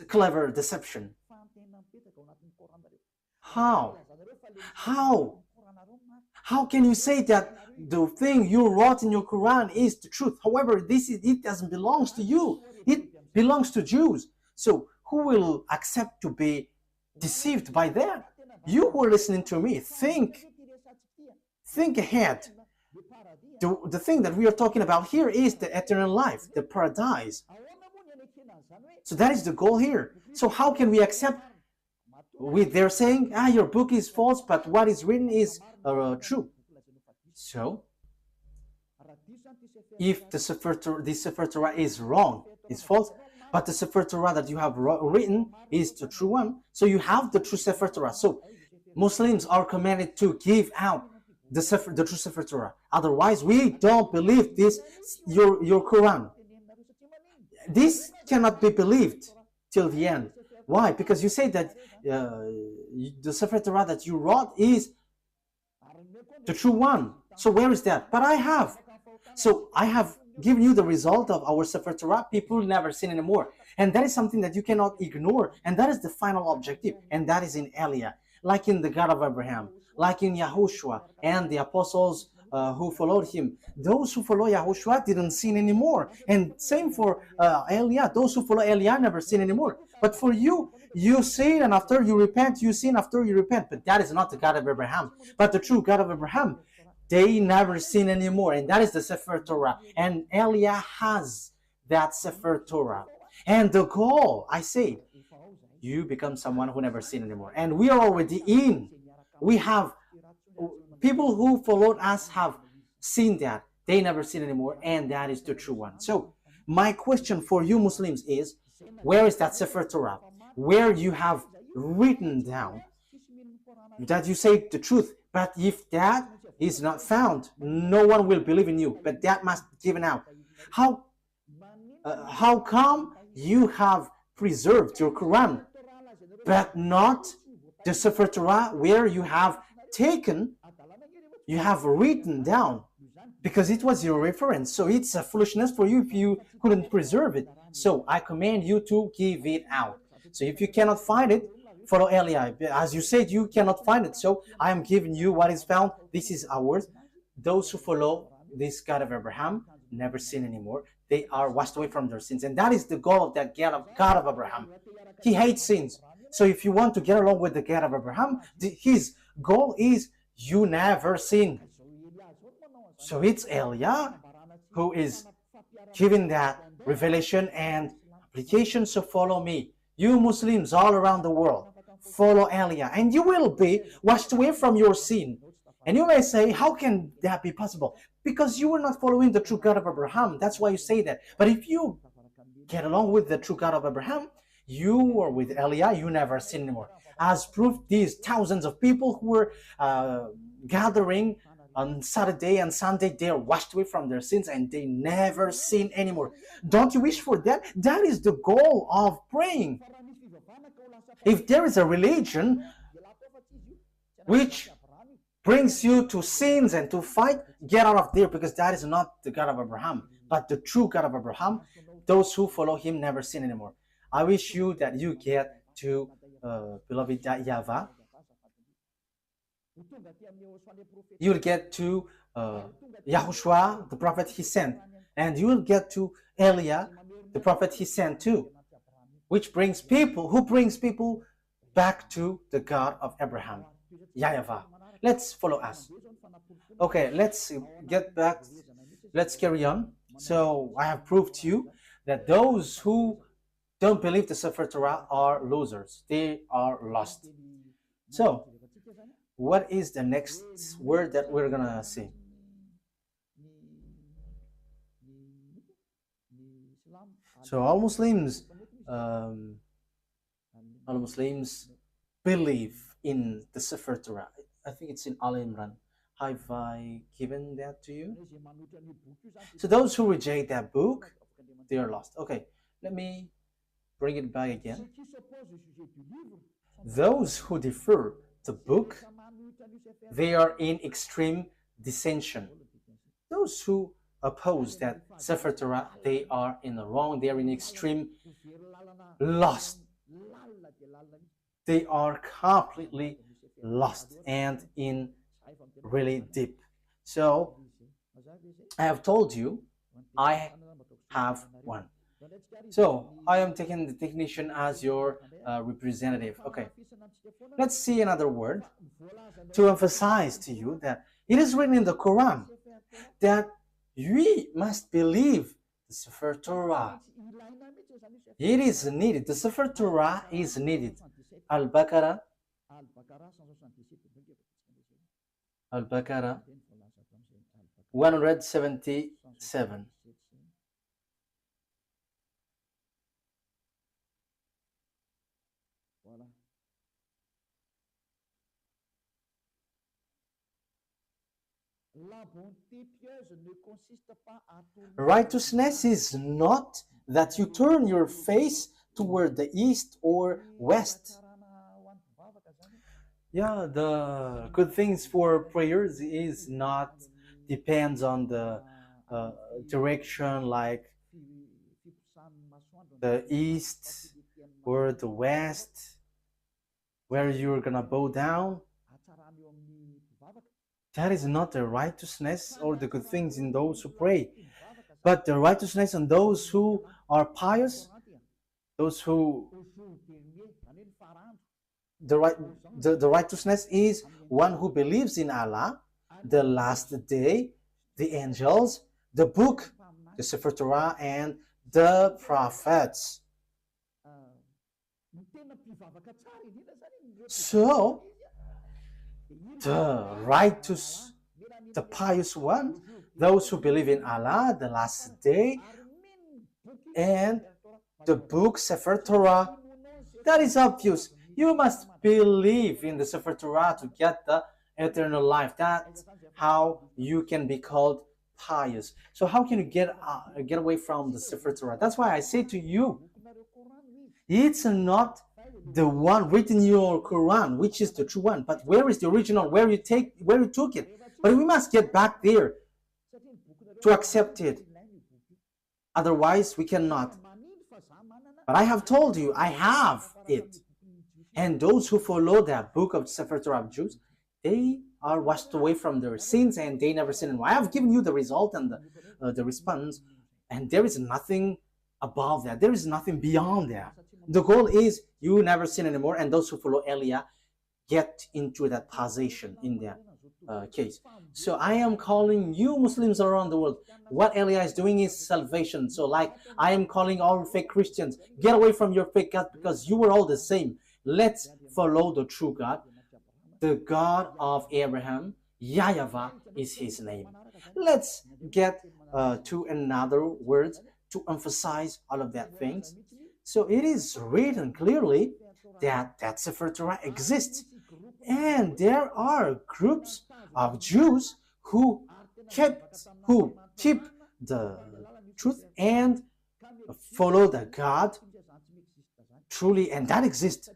clever deception. How can you say that the thing you wrote in your Quran is the truth? However, it doesn't belong to you. It belongs to Jews. So who will accept to be deceived by that? You who are listening to me, think ahead. The thing that we are talking about here is the eternal life, the paradise. So that is the goal here. So how can we accept they're saying, your book is false, but what is written is true. So if the Sefer Torah is wrong, is false, but the Sefer Torah that you have written is the true one, so you have the true Sefer Torah. So Muslims are commanded to give out the true Sefer Torah. Otherwise, we don't believe this, your Quran. This cannot be believed till the end. Why? Because you say that the Sefer Torah that you wrote is the true one. So where is that? But I have. So I have given you the result of our Sefer Torah. People never sin anymore. And that is something that you cannot ignore. And that is the final objective. And that is in Elia. Like in the God of Abraham. Like in YAHOSHUAH and the apostles who followed him. Those who follow YAHOSHUAH didn't sin anymore. And same for Eliah. Those who follow Eliah never sin anymore. But for you, you sin, and after you repent, you sin after you repent. But that is not the God of Abraham. But the true God of Abraham, they never sin anymore. And that is the Sefer Torah. And Eliah has that Sefer Torah. And the goal, I say, you become someone who never sin anymore. And we are already in. We have people who followed us have seen that. They never sin anymore, and that is the true one. So my question for you Muslims is, where is that Sefer Torah? Where you have written down that you say the truth. But if that is not found, no one will believe in you. But that must be given out. How come you have preserved your Quran, but not the Sefer Torah, where you have taken, you have written down, because it was your reference. So it's a foolishness for you if you couldn't preserve it. So I command you to give it out. So if you cannot find it, follow Eliah. As you said, you cannot find it. So I am giving you what is found. This is ours. Those who follow this God of Abraham never sin anymore. They are washed away from their sins. And that is the goal of that God of Abraham. He hates sins. So if you want to get along with the God of Abraham, his goal is you never sin. So it's Eliah who is giving that revelation and application. So follow me. You Muslims all around the world, follow Eliah, and you will be washed away from your sin. And you may say, how can that be possible? Because you are not following the true God of Abraham. That's why you say that. But if you get along with the true God of Abraham, you are with Eliah, you never sin anymore. As proof, these thousands of people who were gathering on Saturday and Sunday, they are washed away from their sins and they never sin anymore. Don't you wish for that? That is the goal of praying. If there is a religion which brings you to sins and to fight, get out of there, because that is not the God of Abraham. But the true God of Abraham, those who follow him never sin anymore. I wish you that you get to beloved YAHVAH. You will get to YAHOSHUAH, the prophet he sent, and you will get to Eliah, the prophet he sent too, which brings people back to the God of Abraham, YAHVAH. Let's follow us. Okay, let's get back. Let's carry on. So I have proved to you that those who don't believe the Sefer Torah are losers. They are lost. So what is the next word that we're gonna see? So all Muslims believe in the Sefer Torah. I think it's in Al Imran. Have I given that to you? So those who reject that book, they are lost. Okay, let me bring it back again. Those who defer the book, they are in extreme dissension. Those who oppose that Sefer Torah, they are in the wrong. They are in extreme lost. They are completely lost and in really deep. So I have told you I have one. So I am taking the technician as your representative. Okay, let's see another word to emphasize to you that it is written in the Quran that we must believe the Sefer Torah. It is needed. The Sefer Torah is needed. Al-Baqarah 177. Righteousness is not that you turn your face toward the east or west. Yeah, the good things for prayers is not depends on the direction, like the east or the west, where you're gonna bow down. That is not the righteousness or the good things in those who pray, but the righteousness in those who are pious, those who the righteousness is one who believes in Allah, the last day, the angels, the book, the Sefer Torah, and the prophets. So the righteous, the pious one, those who believe in Allah, the last day, and the book Sefer Torah, that is obvious. You must believe in the Sefer Torah to get the eternal life. That's how you can be called pious. So how can you get away from the Sefer Torah? That's why I say to you, it's not the one written in your Quran, which is the true one, but where is the original, where you took it? But we must get back there to accept it. Otherwise, we cannot. But I have told you, I have it. And those who follow the book of Sefer Torah of Jews, they are washed away from their sins and they never sin anymore. I have given you the result and the response, and there is nothing above that. There is nothing beyond that. The goal is you never sin anymore, and those who follow Elia get into that position in that case. So I am calling you Muslims around the world. What Elia is doing is salvation. So like I am calling all fake Christians, get away from your fake God because you were all the same. Let's follow the true God, the God of Abraham. YAHVAH is his name. Let's get to another word to emphasize all of that things. So it is written clearly that Sefer Torah exists. And there are groups of Jews who keep the truth and follow the God truly, and that exists.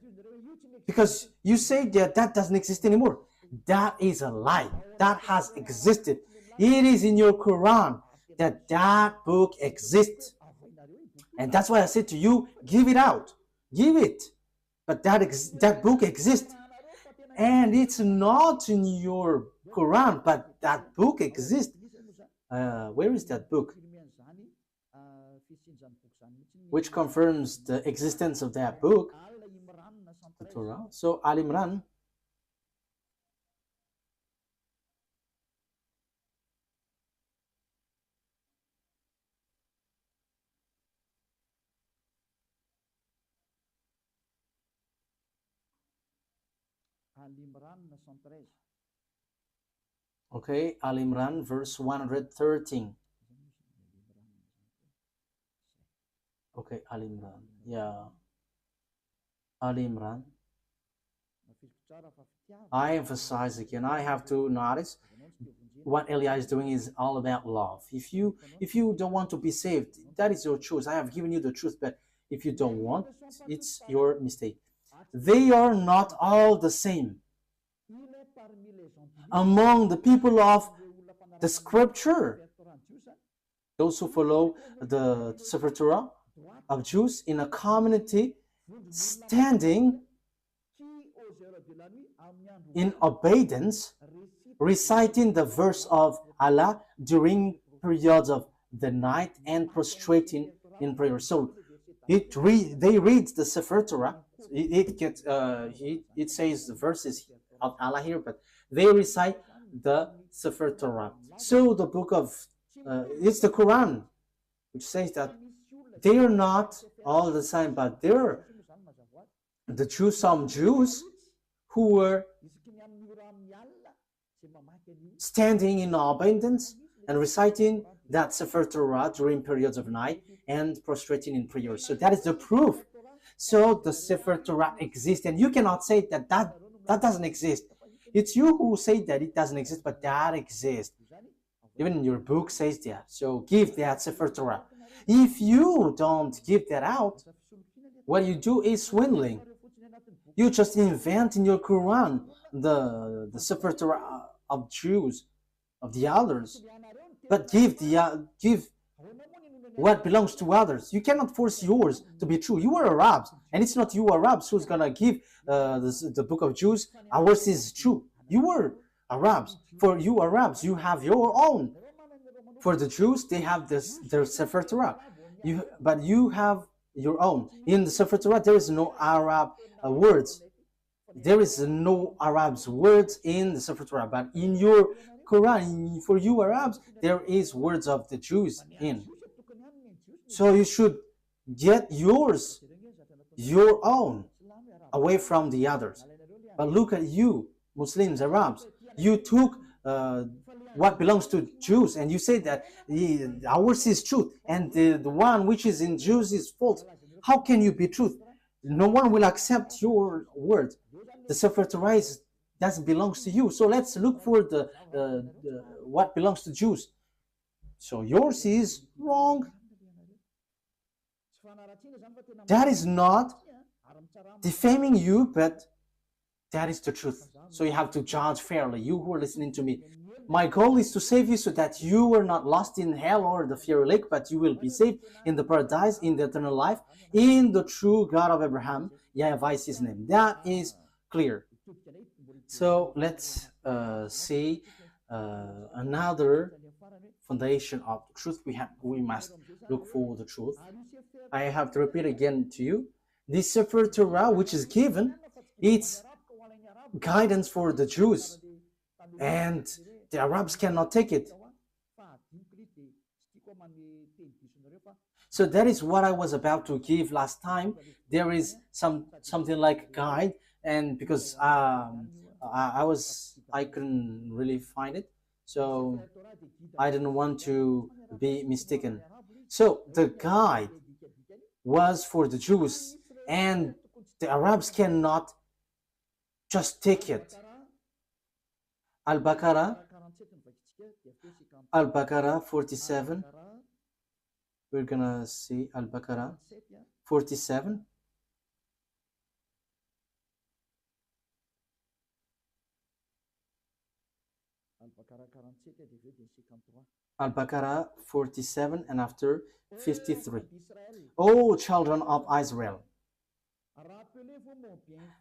Because you say that doesn't exist anymore. That is a lie. That has existed. It is in your Quran that book exists. And that's why I said to you, give it out. Give it. But that book exists. And it's not in your Quran, but that book exists. Where is that book? Which confirms the existence of that book, the Torah. So Al Imran. Okay, Al Imran, verse 113. Okay, Al Imran. Yeah. Al Imran. I emphasize again, I have to notice what Elia is doing is all about love. If you don't want to be saved, that is your choice. I have given you the truth, but if you don't want, it's your mistake. They are not all the same. Among the people of the scripture, those who follow the Sefer Torah of Jews in a community standing in obedience, reciting the verse of Allah during periods of the night and prostrating in prayer. So they read the Sefer Torah. It says the verses of Allah here, but they recite the Sefer Torah. So the book of it's the Quran, which says that they are not all the same, but they're some Jews who were standing in abundance and reciting that Sefer Torah during periods of night and prostrating in prayer. So that is the proof. So the Sefer Torah exists, and you cannot say that doesn't exist. It's you who say that it doesn't exist, but that exists. Even in your book says that. So give that Sefer Torah. If you don't give that out, what you do is swindling. You just invent in your Quran the Sefer Torah of Jews, of the others, but give what belongs to others. You cannot force yours to be true. You are Arabs, and it's not you Arabs who's gonna give the book of Jews. Ours is true. You were Arabs. For you Arabs, you have your own. For the Jews, they have their Sefer Torah. But you have your own. In the Sefer Torah, there is no Arab words. There is no Arabs words in the Sefer Torah. But in your Quran, for you Arabs, there is words of the Jews in. So you should get yours, your own, away from the others. But look at you, Muslims, Arabs. You took what belongs to Jews and you say that ours is truth and the one which is in Jews is false. How can you be truth? No one will accept your word. The Sefer Torah that belongs to you. So let's look for the what belongs to Jews. So yours is wrong. That is not defaming you, but that is the truth. So you have to judge fairly. You who are listening to me, my goal is to save you so that you are not lost in hell or the fiery lake, but you will be saved in the paradise, in the eternal life, in the true God of Abraham. YAHVAH is his name. That is clear. So let's see another foundation of the truth. We must look for the truth. I have to repeat again to you. This Sefer Torah, which is given, it's guidance for the Jews, and the Arabs cannot take it. So that is what I was about to give last time. There is something like guide, and because I couldn't really find it, so I didn't want to be mistaken. So the guide was for the Jews, and the Arabs cannot just take it. Al-Baqarah 47. We're gonna see Al-Baqarah 47. Al-Baqarah 47 and after 53. O children of Israel,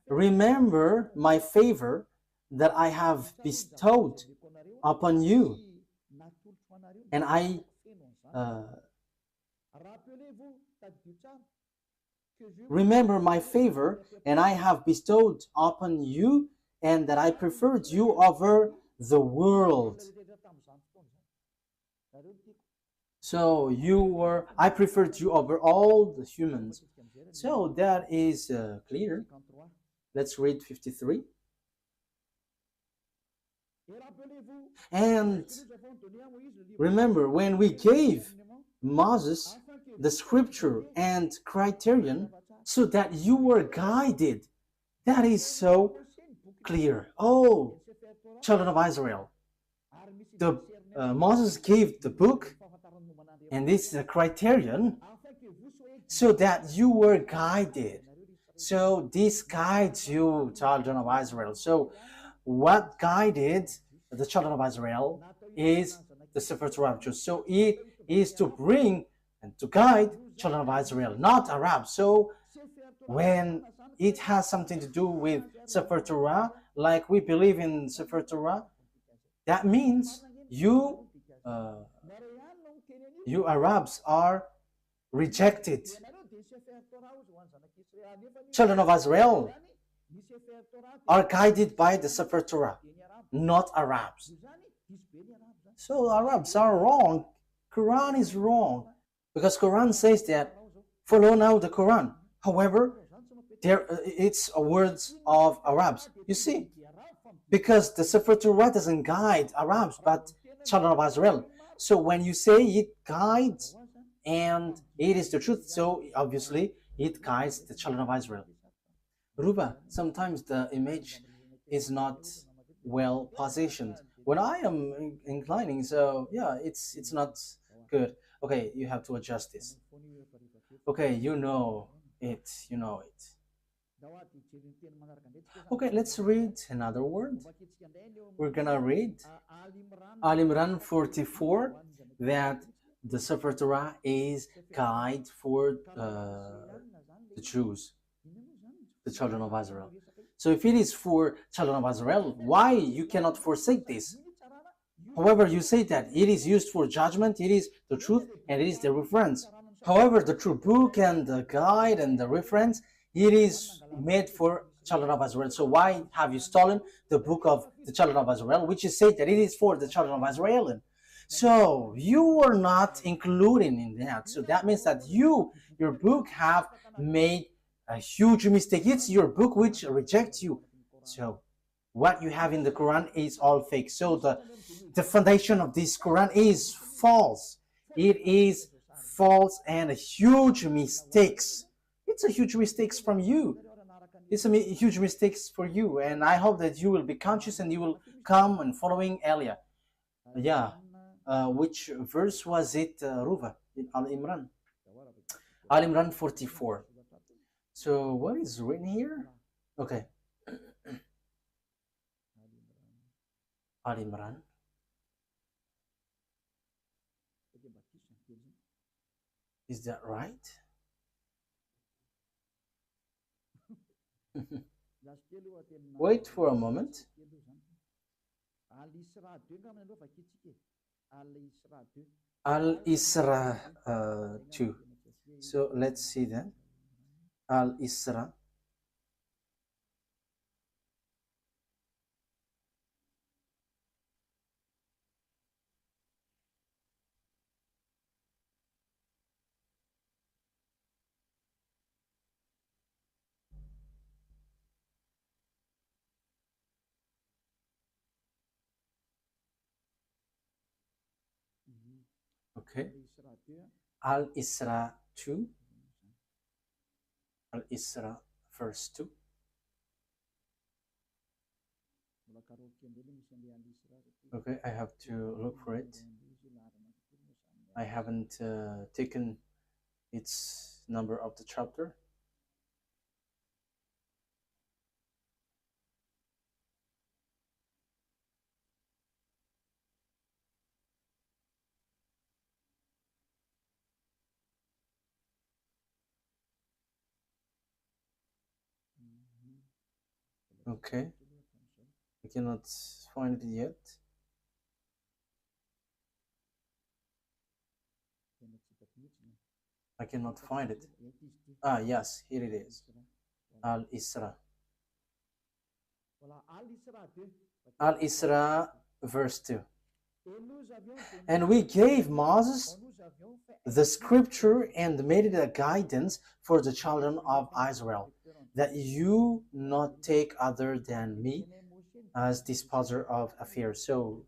remember my favor that I have bestowed upon you, and I remember my favor and I have bestowed upon you, and that I preferred you over the world. So I preferred you over all the humans. So that is clear. Let's read 53. And remember, when we gave Moses the scripture and criterion so that you were guided, that is so clear. Oh, children of Israel, Moses gave the book, and this is a criterion so that you were guided. So this guides you, children of Israel. So what guided the children of Israel is the Sefer Torah. So it is to bring and to guide children of Israel, not Arabs. So when it has something to do with Sefer Torah, like we believe in Sefer Torah, that means you Arabs are rejected. Children of Israel are guided by the Sefer Torah, not Arabs. So Arabs are wrong. Quran is wrong, because Quran says that follow now the Quran. However, it's words of Arabs. You see, because the Sefer Torah doesn't guide Arabs, but children of Israel. So when you say it guides and it is the truth, so obviously it guides the children of Israel. Ruba, sometimes the image is not well positioned when I am inclining, so yeah, it's not good. Okay, you have to adjust this. Okay, you know it. Okay, let's read another word. We're gonna read Al Imran 44, that the Sefer Torah is guide for the Jews, the children of Israel. So if it is for children of Israel, why you cannot forsake this? However, you say that it is used for judgment, it is the truth, and it is the reference. However, the true book and the guide and the reference, it is made for children of Israel. So why have you stolen the book of the children of Israel, which is said that it is for the children of Israel? So you are not including in that. So that means that your book have made a huge mistake. It's your book which rejects you. So what you have in the Quran is all fake. So the foundation of this Quran is false. It is false and a huge mistakes. It's a huge mistakes from you. It's a huge mistakes for you, and I hope that you will be conscious and you will come and following Elia. Yeah, which verse was it, Ruva, in Al-Imran? Al-Imran 44. So what is written here? Okay. Al-Imran. Is that right? Wait for a moment. Al-Isra 2. So let's see then. Al-Isra. Okay. Al-Isra 2. Al-Isra verse 2. Okay, I have to look for it. I haven't taken its number of the chapter. Okay, I cannot find it yet. I cannot find it. Ah, yes, here it is. Al-Isra. Al-Isra verse 2. And we gave Moses the scripture and made it a guidance for the children of Israel, that you not take other than me as disposer of affairs. So,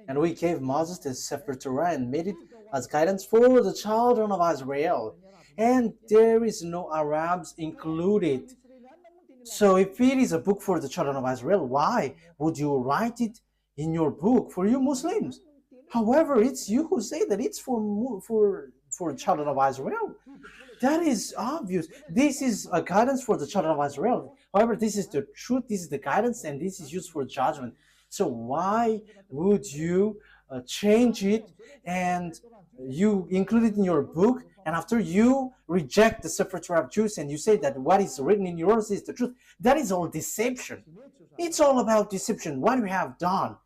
and we gave Moses the Sefer Torah and made it as guidance for the children of Israel. And there is no Arabs included. So if it is a book for the children of Israel, why would you write it in your book for you Muslims? However, it's you who say that it's for children of Israel. That is obvious. This is a guidance for the children of Israel. However, this is the truth, this is the guidance, and this is used for judgment. So why would you change it and you include it in your book, and after you reject the Sefer Torah of Jews and you say that what is written in yours is the truth? That is all deception. It's all about deception. What you have done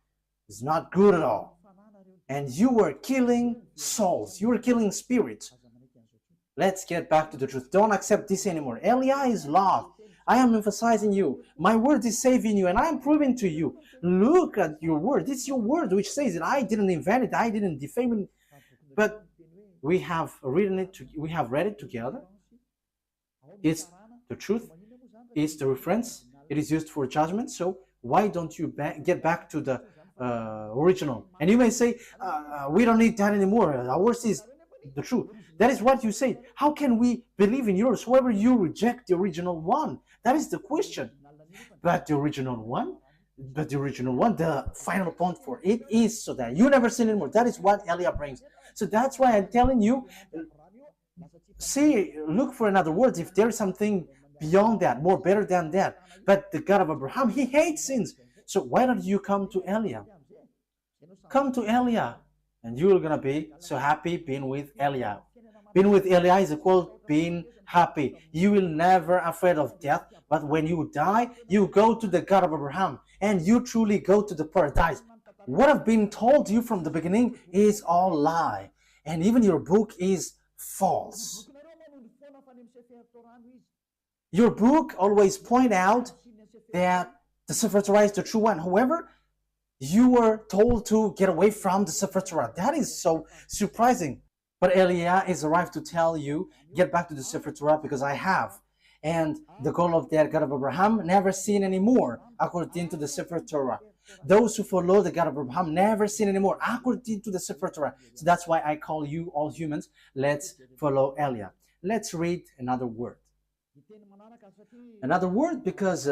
is not good at all. And you were killing souls. You were killing spirits. Let's get back to the truth. Don't accept this anymore. Elia is lost. I am emphasizing you. My word is saving you, and I am proving to you. Look at your word. It's your word which says that I didn't invent it. I didn't defame it. But we have written it. We have read it together. It's the truth. It's the reference. It is used for judgment. So why don't you get back to the original? And you may say, we don't need that anymore. Ours is the truth. That is what you say. How can we believe in yours? However, you reject the original one. That is the question. But the original one, the final point for it is so that you never sin anymore. That is what Elia brings. So that's why I'm telling you, see, look for another word if there is something beyond that, more better than that. But the God of Abraham, he hates sins. So why don't you come to Elia? Come to Elia, and you're going to be so happy being with Elia. Being with Elia is equal being happy. You will never afraid of death, but when you die, you go to the God of Abraham, and you truly go to the paradise. What I've been told you from the beginning is all lie, and even your book is false. Your book always point out that the Sefer Torah is the true one. However, you were told to get away from the Sefer Torah. That is so surprising. But Elia is arrived to tell you, get back to the Sefer Torah because I have. And the goal of that God of Abraham never seen anymore, according to the Sefer Torah. Those who follow the God of Abraham never seen anymore, according to the Sefer Torah. So that's why I call you all humans. Let's follow Elia. Let's read another word. Another word because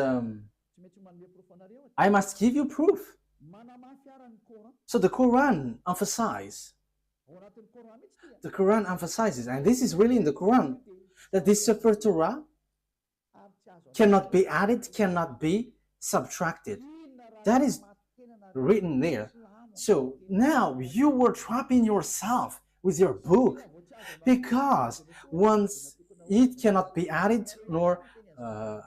I must give you proof. So the Quran emphasizes, and this is really in the Quran, that this Sefer Torah cannot be added, cannot be subtracted. That is written there. So now you were trapping yourself with your book, because once it cannot be added nor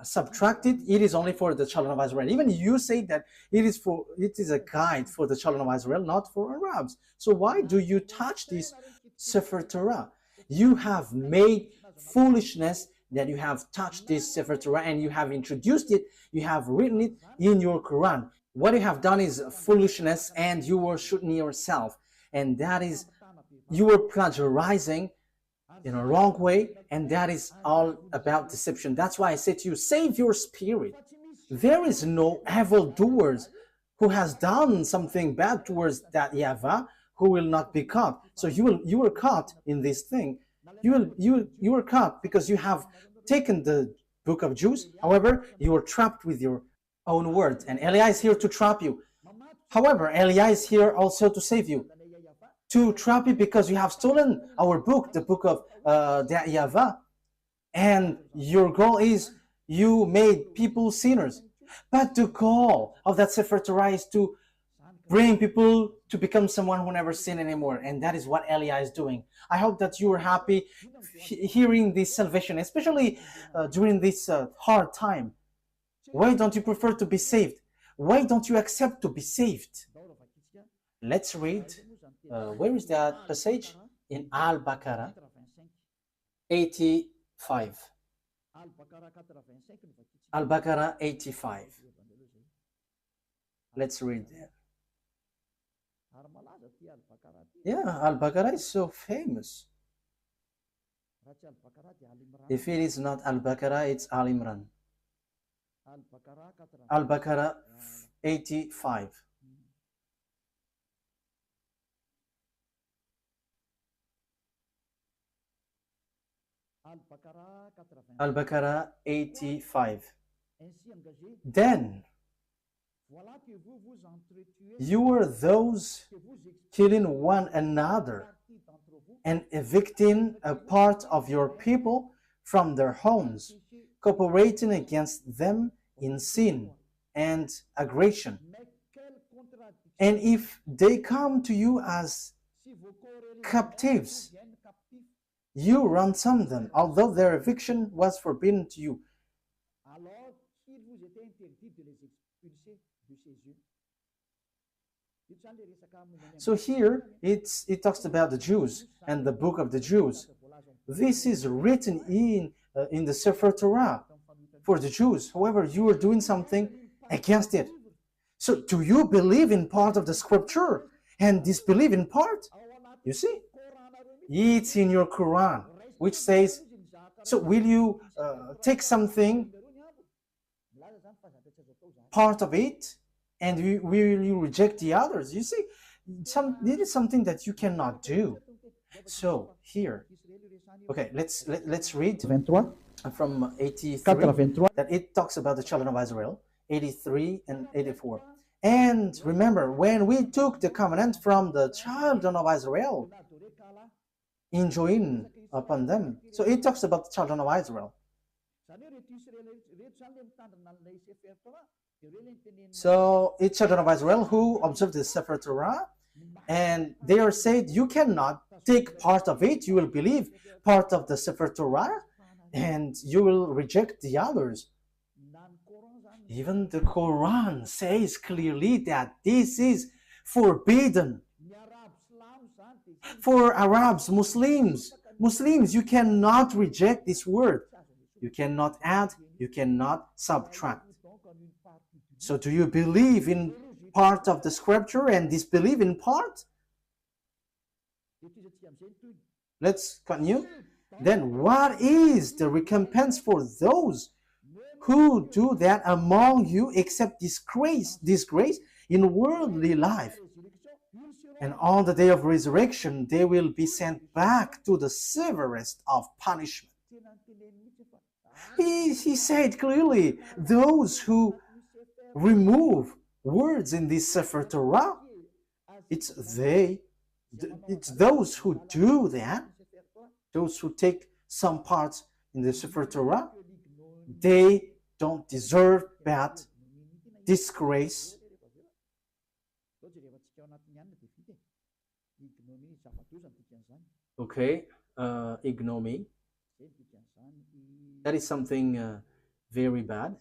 subtracted, it is only for the children of Israel. Even you say that it is a guide for the children of Israel, not for Arabs. So why do you touch this Sefer Torah? You have made foolishness that you have touched this Sefer Torah, and you have introduced it, you have written it in your Quran. What you have done is foolishness, and you were shooting yourself, and that is, you were plagiarizing in a wrong way, and that is all about deception. That's why I say to you, save your spirit. There is no evildoers who has done something bad towards that YAHVAH who will not be caught. So you were caught in this thing. You were caught because you have taken the book of Jews. However, you were trapped with your own words, and Elia is here to trap you. However, Elia is here also to save you, to trap you, because you have stolen our book, the book of the YAHVAH, and your goal is you made people sinners. But the goal of that Sefer Torah is to bring people to become someone who never sin anymore, and that is what Elia is doing. I hope that you are happy hearing this salvation, especially during this hard time. Why don't you prefer to be saved? Why don't you accept to be saved? Let's read. Where is that passage? In Al-Baqarah 85. Al-Baqarah 85. Let's read there. Yeah, Al-Baqarah is so famous. If it is not Al-Baqarah, it's Al-Imran. Al-Baqarah 85. Al-Baqarah 85. Then you were those killing one another and evicting a part of your people from their homes, cooperating against them in sin and aggression. And if they come to you as captives, you ransom them, although their eviction was forbidden to you. So here it talks about the Jews and the book of the Jews. This is written in the Sefer Torah for the Jews. However, you are doing something against it. So do you believe in part of the scripture and disbelieve in part? You see, it's in your Quran, which says, so will you take something, part of it, and will you reject the others? You see, it is something that you cannot do. So here, okay, let's read from 83, that it talks about the children of Israel, 83 and 84. And remember, when we took the covenant from the children of Israel, enjoying upon them. So it talks about the children of Israel. So it's children of Israel who observe the Sefer Torah, and they are said you cannot take part of it. You will believe part of the Sefer Torah and you will reject the others. Even the Quran says clearly that this is forbidden. For Arabs, Muslims, you cannot reject this word. You cannot add, you cannot subtract. So do you believe in part of the scripture and disbelieve in part? Let's continue. Then what is the recompense for those who do that among you except disgrace in worldly life? And on the day of resurrection, they will be sent back to the severest of punishment. He said clearly, those who remove words in this Sefer Torah, it's those who do that, those who take some parts in the Sefer Torah, they don't deserve that disgrace. Okay, ignominy. That is something very bad.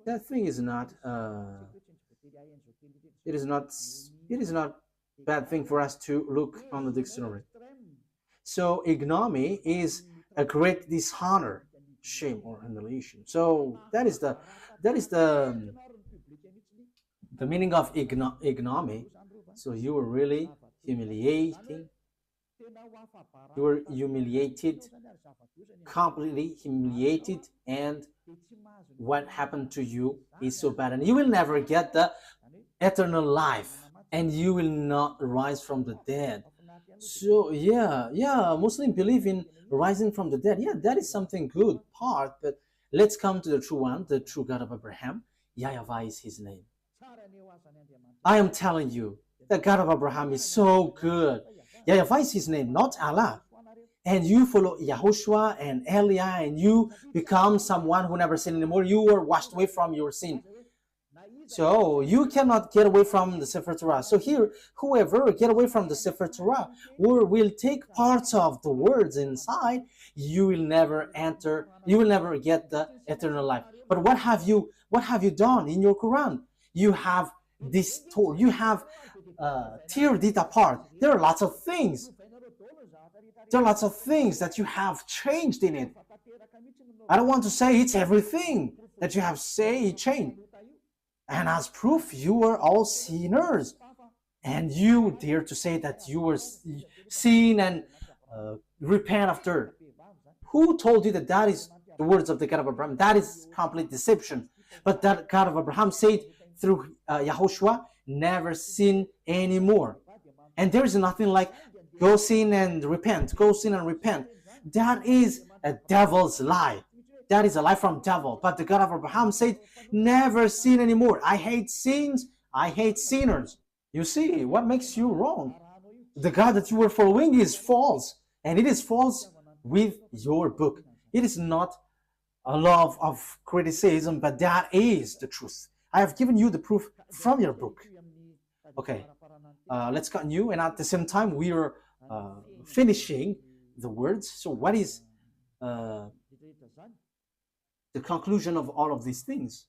That thing is not. It is not bad thing for us to look on the dictionary. So ignominy is a great dishonor, shame, or humiliation. So that is the meaning of ignominy. So you were really humiliating. You were humiliated, completely humiliated, and what happened to you is so bad, and you will never get the eternal life, and you will not rise from the dead. So yeah, Muslims believe in rising from the dead. Yeah, that is something good part, but let's come to the true one, the true God of Abraham. YAHVAH is his name. I am telling you, the God of Abraham is so good. YAHVAH is his name, not Allah. And you follow YAHOSHUAH and Eliah, and you become someone who never sinned anymore. You are washed away from your sin. So you cannot get away from the Sefer Torah. So here, whoever get away from the Sefer Torah or will take parts of the words inside, you will never enter, you will never get the eternal life. But what have you done in your Quran? You have distorted, you have teared it apart. There are lots of things. There are lots of things that you have changed in it. I don't want to say it's everything that you have changed. And as proof, you were all sinners. And you dare to say that you were sin and repent after. Who told you that that is the words of the God of Abraham? That is complete deception. But that God of Abraham said through YAHOSHUAH, never sin anymore. And there is nothing like go sin and repent, go sin and repent. That is a devil's lie. That is a lie from devil. But the God of Abraham said, never sin anymore. I hate sins. I hate sinners. You see, what makes you wrong? The God that you were following is false. And it is false with your book. It is not a love of criticism, but that is the truth. I have given you the proof from your book. Okay, let's continue. And at the same time, we are finishing the words. So what is the conclusion of all of these things?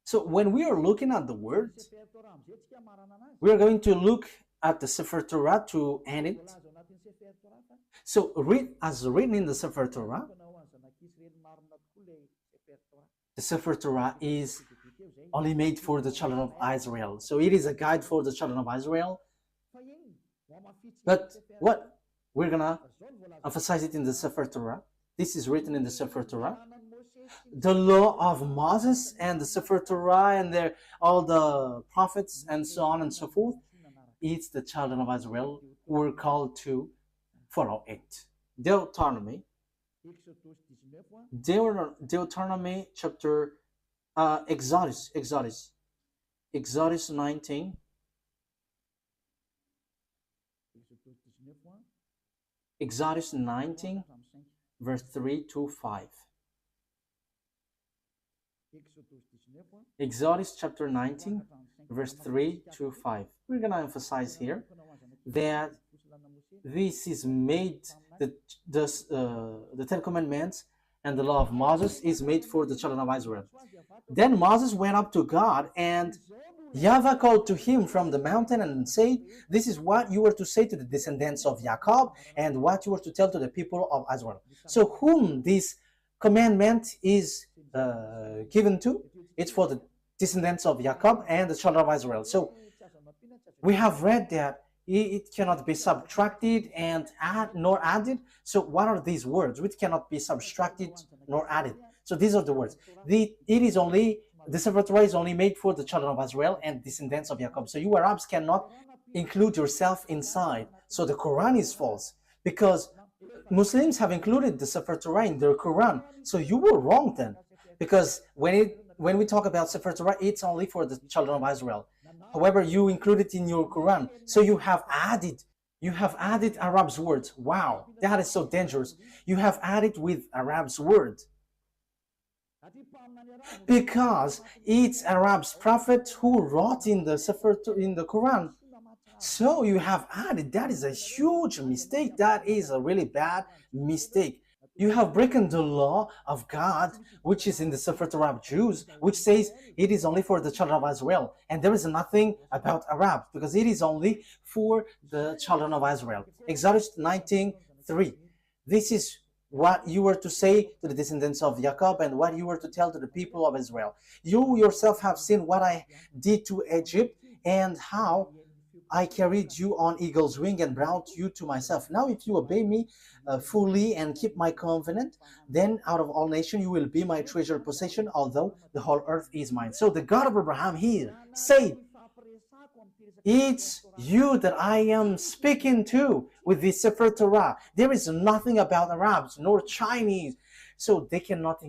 So when we are looking at the words, we are going to look at the Sefer Torah to end it. So as written in the Sefer Torah, the Sefer Torah is only made for the children of Israel. So it is a guide for the children of Israel. But what we're gonna emphasize it in the Sefer Torah. This is written in the Sefer Torah. The law of Moses and the Sefer Torah and all the prophets and so on and so forth. It's the children of Israel who were called to follow it. Deuteronomy chapter Exodus 19. Exodus 19, verse 3 to 5. Exodus chapter 19, verse 3 to 5. We're going to emphasize here that this is made, the Ten Commandments and the law of Moses is made for the children of Israel. Then Moses went up to God, and YAHVAH called to him from the mountain and said, "This is what you were to say to the descendants of Jacob, and what you were to tell to the people of Israel." So whom this commandment is given to? It's for the descendants of Jacob and the children of Israel. So we have read that it cannot be subtracted and nor added. So what are these words? Which cannot be subtracted nor added. So these are the words. The Sefer Torah is only made for the children of Israel and descendants of Jacob. So you Arabs cannot include yourself inside. So the Quran is false, because Muslims have included the Sefer Torah in their Quran. So you were wrong then, because when we talk about Sefer Torah, it's only for the children of Israel. However, you include it in your Quran. So you have added Arab's words. Wow, that is so dangerous. You have added with Arab's words, because it's Arab's prophet who wrote in the Quran. So you have added. That is a huge mistake. That is a really bad mistake. You have broken the law of God, which is in the Sefer Torah of Jews, which says it is only for the children of Israel. And there is nothing about Arabs, because it is only for the children of Israel. Exodus 19:3. This is what you were to say to the descendants of Jacob, and what you were to tell to the people of Israel. You yourself have seen what I did to Egypt, and how I carried you on eagle's wing and brought you to myself. Now if you obey me fully and keep my covenant, then out of all nations you will be my treasured possession, although the whole earth is mine. So the God of Abraham here said, it's you that I am speaking to with the Sefer Torah. There is nothing about Arabs nor Chinese. So they cannot be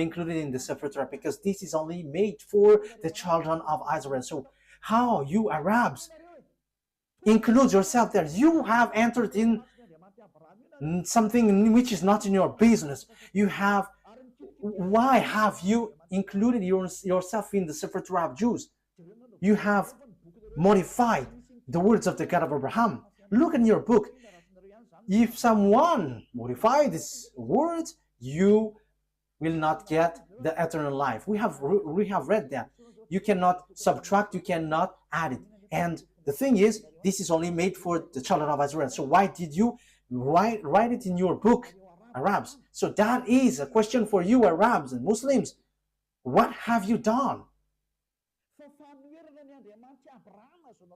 included in the Sefer Torah, because this is only made for the children of Israel. So how you Arabs include yourself there? You have entered in something which is not in your business. Why have you included yourself in the Sefer Torah of Jews? You have modified the words of the God of Abraham. Look in your book. If someone modifies these words, you will not get the eternal life. We have read that. You cannot subtract, you cannot add it. And the thing is, this is only made for the children of Israel. So why did you write it in your book, Arabs? So that is a question for you, Arabs and Muslims. What have you done?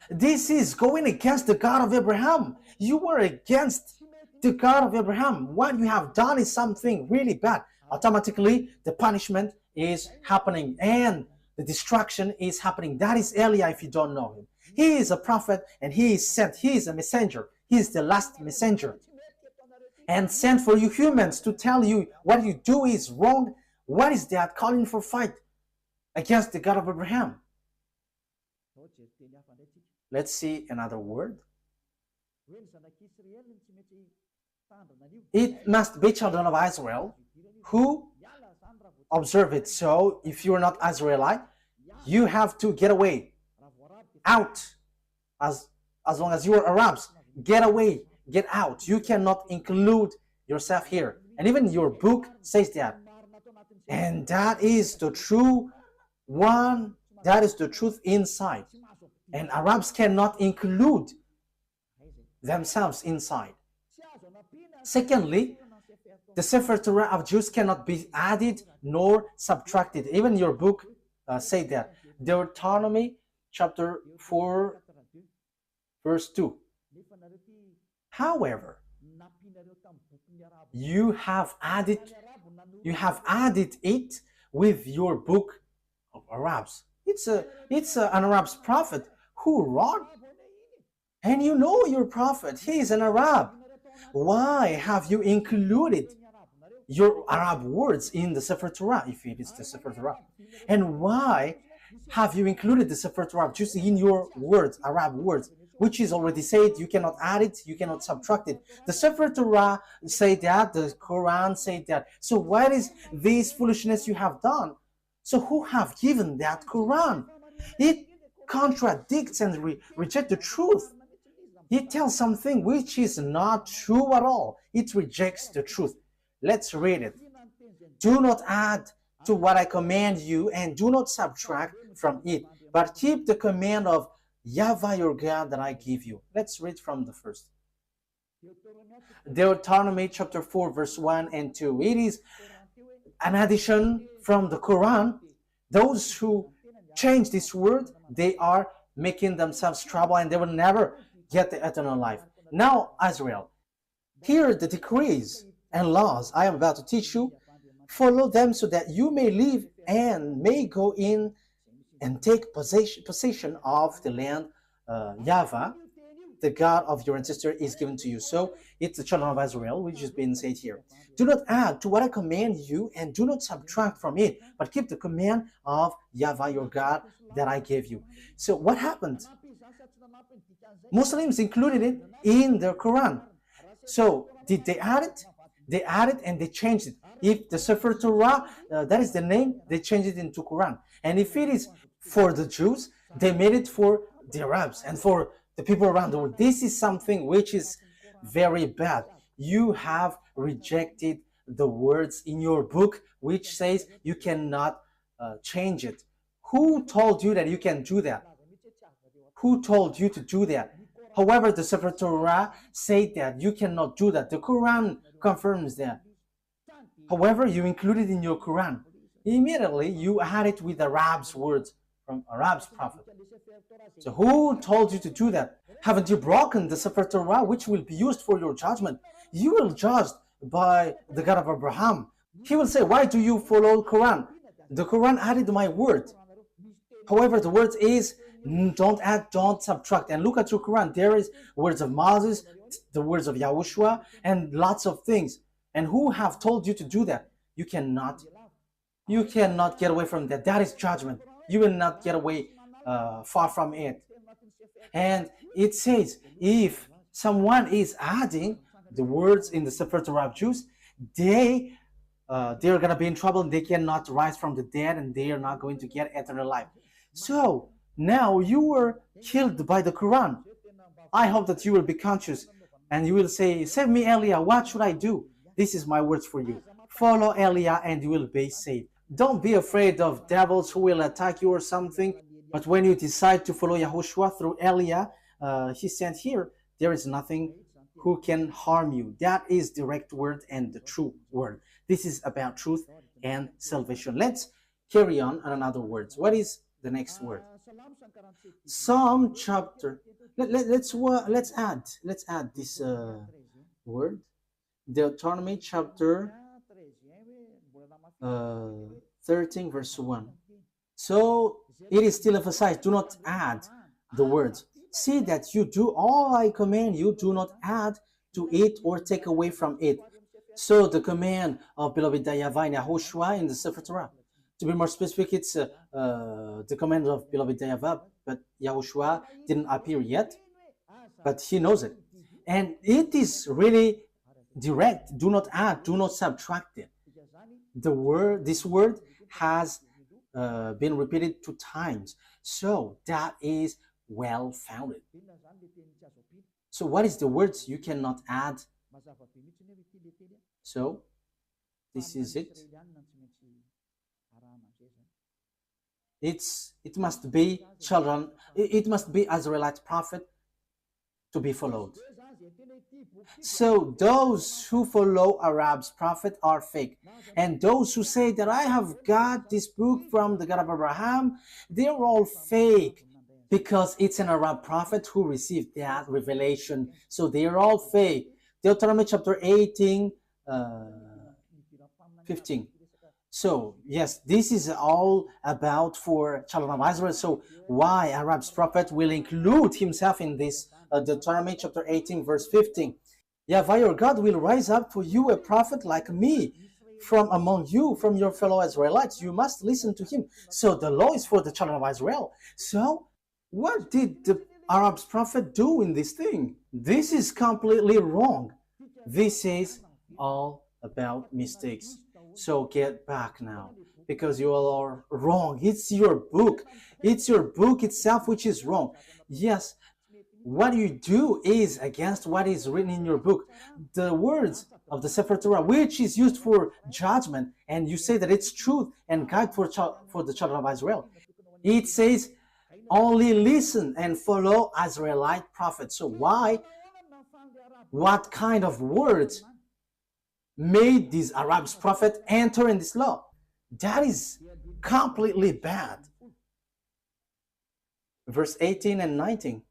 This is going against the God of Abraham. You were against the God of Abraham. What you have done is something really bad. Automatically, the punishment is happening, and the destruction is happening. That is Eliah, if you don't know him. He is a prophet, and he is sent. He is a messenger. He is the last messenger, and sent for you humans to tell you what you do is wrong. What is that? Calling for fight against the God of Abraham. Let's see another word. It must be children of Israel who observe it. So if you're not Israelite, you have to get away, out. As long as you are Arabs, get away, get out. You cannot include yourself here. And even your book says that. And that is the true one. That is the truth inside. And Arabs cannot include themselves inside. Secondly, the Sefer Torah of Jews cannot be added nor subtracted. Even your book say that. Deuteronomy chapter 4, verse 2. However, you have added it with your book of Arabs. It's an Arab's prophet who wrote, and you know your prophet, he is an Arab. Why have you included your Arab words in the Sefer Torah, if it is the Sefer Torah? And why have you included the Sefer Torah just in your words, Arab words? which is already said. You cannot add it, you cannot subtract it. The Sefer Torah say that, the Quran say that. So what is this foolishness you have done? So who have given that Quran? It contradicts and rejects the truth. It tells something which is not true at all. It rejects the truth. Let's read it. Do not add to what I command you, and do not subtract from it, but keep the command of YAHVAH your God that I give you. Let's read from the first. Deuteronomy chapter 4 verse 1 and 2. It is an addition from the Quran. Those who change this word, they are making themselves trouble and they will never get the eternal life. Now, Israel, hear the decrees and laws I am about to teach you. Follow them so that you may live and may go in and take possession of the land YAHVAH, the God of your ancestor, is given to you. So it's the children of Israel, which is being said here. Do not add to what I command you, and do not subtract from it, but keep the command of YAHVAH your God that I gave you. So what happened? Muslims included it in their Quran. So did they add it? They added and they changed it. If the Sefer Torah, that is the name, they changed it into Quran. And if it is for the Jews, they made it for the Arabs and for the people around the world. This is something which is very bad. You have rejected the words in your book which says you cannot change it. Who told you that you can do that? Who told you to do that? However, the Sefer Torah said that you cannot do that. The Quran confirms that. However, you include it in your Quran. Immediately, you add it with Arab's words from Arab's prophet. So who told you to do that? Haven't you broken the Sefer Torah, which will be used for your judgment? You will judge by the God of Abraham. He will say, why do you follow the Quran? The Quran added my word. However, the word is, don't add, don't subtract. And look at your Quran. There is words of Moses, the words of YAHOSHUAH, and lots of things. And who have told you to do that? You cannot get away from that. That is judgment. You will not get away far from it. And it says, if someone is adding the words in the Sefer Torah of Jews, they're going to be in trouble. They cannot rise from the dead, and they are not going to get eternal life. So now you were killed by the Quran. I hope that you will be conscious and you will say, save me, Elia, what should I do? This is my words for you. Follow Elia and you will be saved. Don't be afraid of devils who will attack you or something. But when you decide to follow YAHOSHUAH through Elia, he said here, there is nothing who can harm you. That is direct word and the true word. This is about truth and salvation. Let's carry on another words. What is the next word? Psalm chapter. Let's add this word. Deuteronomy chapter 13 verse 1. So it is still emphasized, do not add the words. See that you do all I command you, do not add to it or take away from it. So the command of beloved YAHVAH and YAHOSHUAH in the Sefer Torah. To be more specific, it's the command of beloved YAHVAH, but YAHOSHUAH didn't appear yet, but he knows it. And it is really direct. Do not add, do not subtract it. This word has been repeated 2 times. So that is well founded. So what is the words you cannot add? So this is it. It must be children, it must be Israelite prophet to be followed. So those who follow Arab's prophet are fake. And those who say that I have got this book from the God of Abraham, they're all fake because it's an Arab prophet who received that revelation. So they're all fake. Deuteronomy chapter 18, 15. So yes, this is all about for children of Israel. So why Arab's prophet will include himself in this Deuteronomy chapter 18 verse 15. YAHVAH your God will rise up for you a prophet like me from among you, from your fellow Israelites. You must listen to him. So the law is for the children of Israel. So what did the Arab's prophet doing this thing? This is completely wrong. This is all about mistakes. So get back now, because you all are wrong. It's your book. It's your book itself which is wrong. Yes, what you do is against what is written in your book. The words of the Sefer Torah, which is used for judgment, and you say that it's truth and guide for the children of Israel. It says, only listen and follow Israelite prophets. So why? What kind of words made these Arabs prophet enter in this law? That is completely bad. Verse 18 and 19.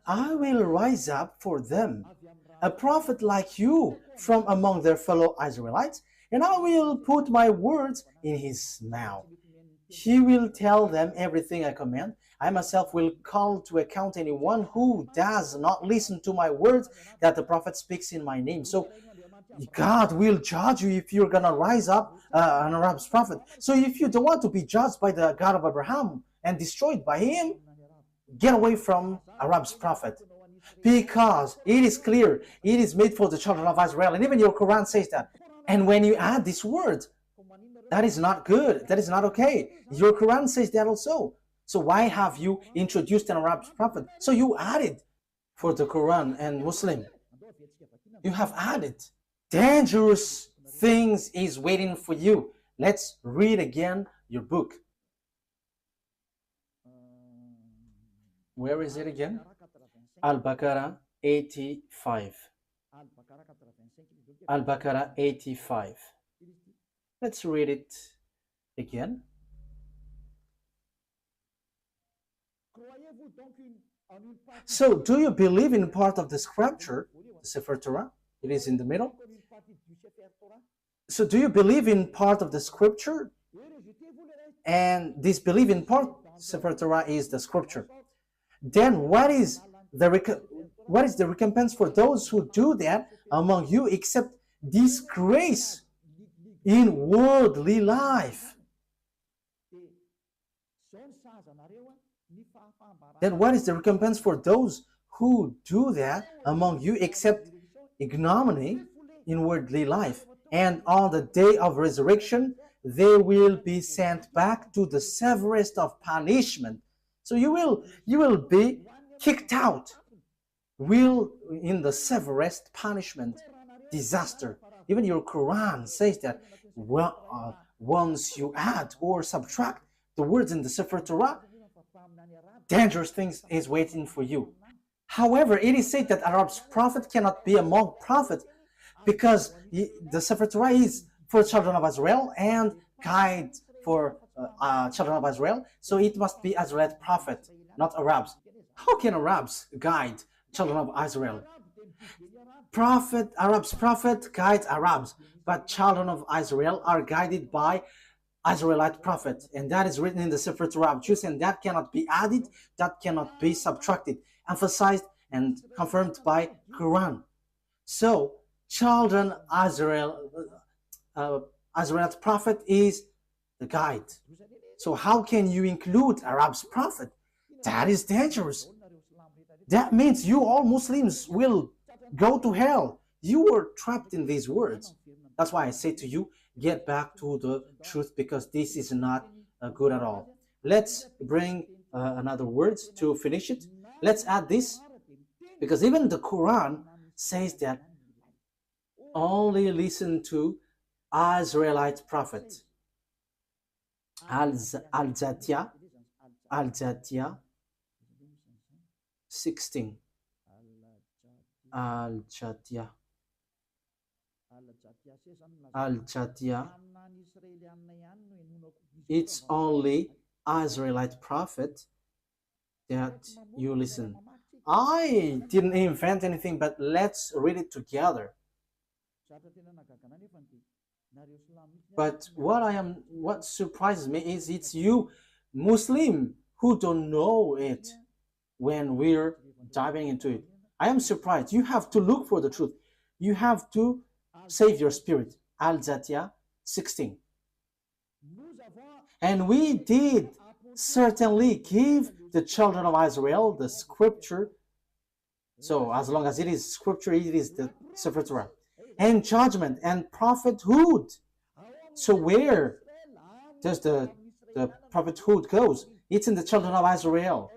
I will rise up for them a prophet like you from among their fellow Israelites, and I will put my words in his mouth. He will tell them everything I command. I myself will call to account anyone who does not listen to my words that the prophet speaks in my name. So God will judge you if you're going to rise up an Arab's prophet. So if you don't want to be judged by the God of Abraham and destroyed by him, get away from Arab's prophet. Because it is clear, it is made for the children of Israel. And even your Quran says that. And when you add this word, that is not good. That is not okay. Your Quran says that also. So why have you introduced an Arab prophet? So you added for the Quran and Muslim. You have added. Dangerous things is waiting for you. Let's read again your book. Where is it again? Al-Baqarah 85. Al-Baqarah 85. Let's read it again. So, do you believe in part of the scripture, the Sefer Torah? It is in the middle. So, do you believe in part of the scripture? And this belief in part, Sefer Torah is the scripture. Then, what is the recompense for those who do that among you, except disgrace in worldly life? Then what is the recompense for those who do that among you, except ignominy in worldly life? And on the day of resurrection, they will be sent back to the severest of punishment. So you will be kicked out. In the severest punishment, disaster. Even your Quran says that once you add or subtract the words in the Sefer Torah, dangerous things is waiting for you. However, it is said that Arab's prophet cannot be among prophets because the Sefer Torah is for children of Israel and guide for children of Israel. So it must be Israelite prophet, not Arabs. How can Arabs guide children of Israel? Arab's prophet guides Arabs, but children of Israel are guided by Israelite prophet, and that is written in the Sefer Torah of Jews, and that cannot be added, that cannot be subtracted, emphasized and confirmed by Quran. So, children Israelite prophet is the guide. So how can you include Arab's prophet? That is dangerous. That means you all Muslims will go to hell. You were trapped in these words. That's why I say to you, get back to the truth, because this is not good at all. Let's bring another words to finish it. Let's add this, because even the Quran says that only listen to Israelite prophet. Al-Jatiyah 16. Al-Jatiyah. It's only Israelite prophet that you listen. I didn't invent anything, but let's read it together. But what surprises me is it's you Muslim who don't know it when we're diving into it. I am surprised. You have to look for the truth. You have to save your spirit. Al-Jatiyah 16. And we did certainly give the children of Israel the scripture. So as long as it is scripture, it is the Sefer Torah. And judgment and prophethood. So where does the prophethood goes? It's in the children of Israel.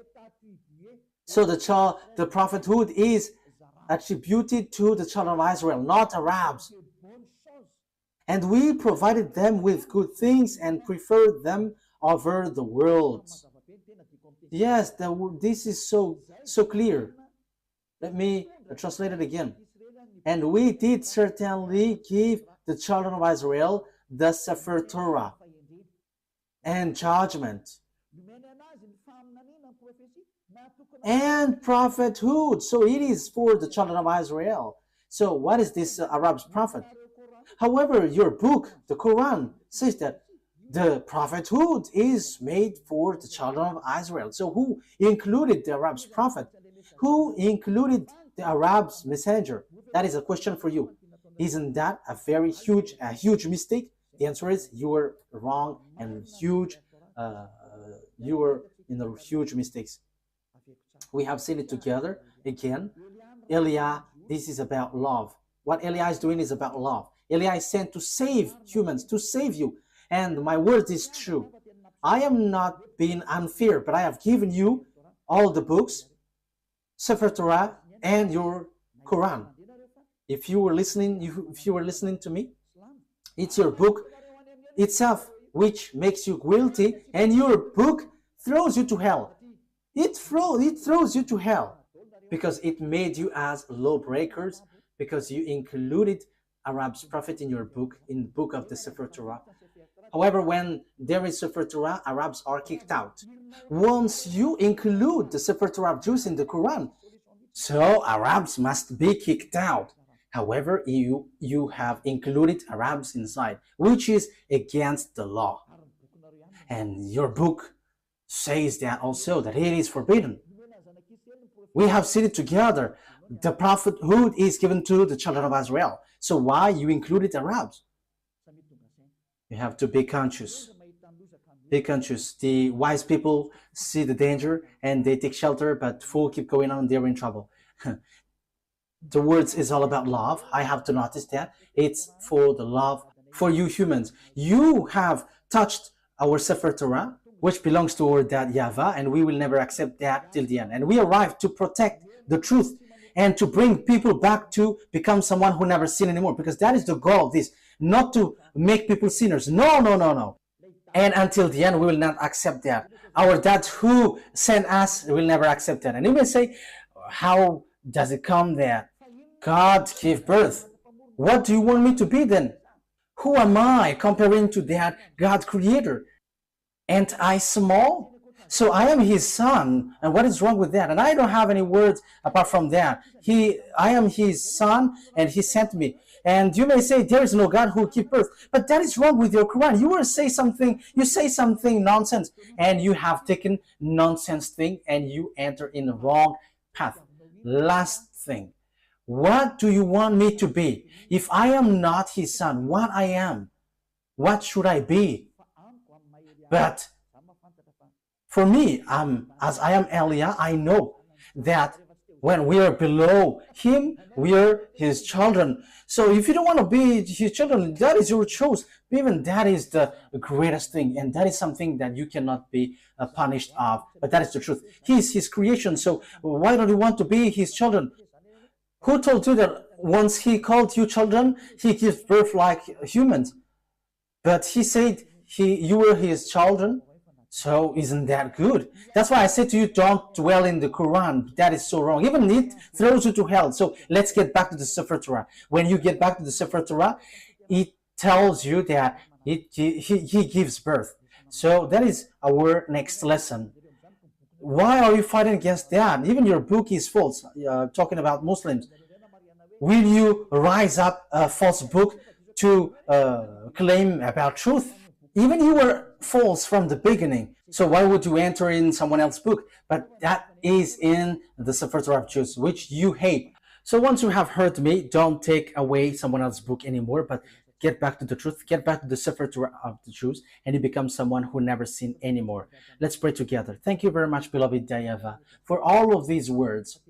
So the prophethood is attributed to the children of Israel, not Arabs. And we provided them with good things and preferred them over the world. Yes, this is so clear. Let me translate it again. And we did certainly give the children of Israel the Sefer Torah and judgment and prophethood. So it is for the children of Israel. So what is this Arab's prophet? However, your book, the Quran, says that the prophethood is made for the children of Israel. So who included the Arab's prophet? Who included the Arab's messenger? That is a question for you. Isn't that a very huge mistake? The answer is you were wrong and huge. You were in the huge mistakes. We have seen it together again. Eliah, this is about love. What Eliah is doing is about love. Eliah is sent to save humans, to save you. And my word is true. I am not being unfair, but I have given you all the books, Sefer Torah, and your Quran. If you were listening to me, it's your book itself which makes you guilty, and your book throws you to hell. It throws you to hell because it made you as lawbreakers, because you included Arab's prophet in your book, in the book of the Sefer Torah. However, when there is Sefer Torah, Arabs are kicked out. Once you include the Sefer Torah of Jews in the Quran, so Arabs must be kicked out. However, you have included Arabs inside, which is against the law. And your book says that also, that it is forbidden. We have seen it together. The prophethood is given to the children of Israel. So why you included Arabs? You have to be conscious. Be conscious. The wise people see the danger and they take shelter, but fools keep going on, they're in trouble. The words is all about love. I have to notice that. It's for the love for you humans. You have touched our Sefer Torah, which belongs to our dad YAHVAH, and we will never accept that till the end. And we arrived to protect the truth and to bring people back to become someone who never sin anymore, because that is the goal of this, not to make people sinners. No. And until the end, we will not accept that. Our dad who sent us will never accept that. And you may say, how does it come that God gave birth? What do you want me to be then? Who am I comparing to that God creator? Ain't I small? So I am his son, and what is wrong with that? And I don't have any words apart from that. I am his son, and he sent me. And you may say there is no God who gives birth, but that is wrong with your Quran. You say something nonsense, and you have taken nonsense thing, and you enter in the wrong path. Last thing, what do you want me to be? If I am not his son, what I am? What should I be? But for me, as I am Eliah, I know that when we are below him, we are his children. So if you don't want to be his children, that is your choice. Even that is the greatest thing, and that is something that you cannot be punished of. But that is the truth. He is his creation, so why don't you want to be his children? Who told you that once he called you children, he gives birth like humans? But he said you were his children. So isn't that good? That's why I said to you, don't dwell in the Quran. That is so wrong. Even it throws you to hell. So let's get back to the Sefer Torah. When you get back to the Sefer Torah, it tells you that he gives birth. So that is our next lesson. Why are you fighting against that? Even your book is false, talking about Muslims. Will you rise up a false book to claim about truth? Even you were false from the beginning, so why would you enter in someone else's book? But that is in the Sefer Torah of Jews, which you hate. So once you have heard me, don't take away someone else's book anymore, but get back to the truth, get back to the Sefer Torah of the Jews, and you become someone who never sinned anymore. Let's pray together. Thank you very much, beloved YAHVAH, for all of these words.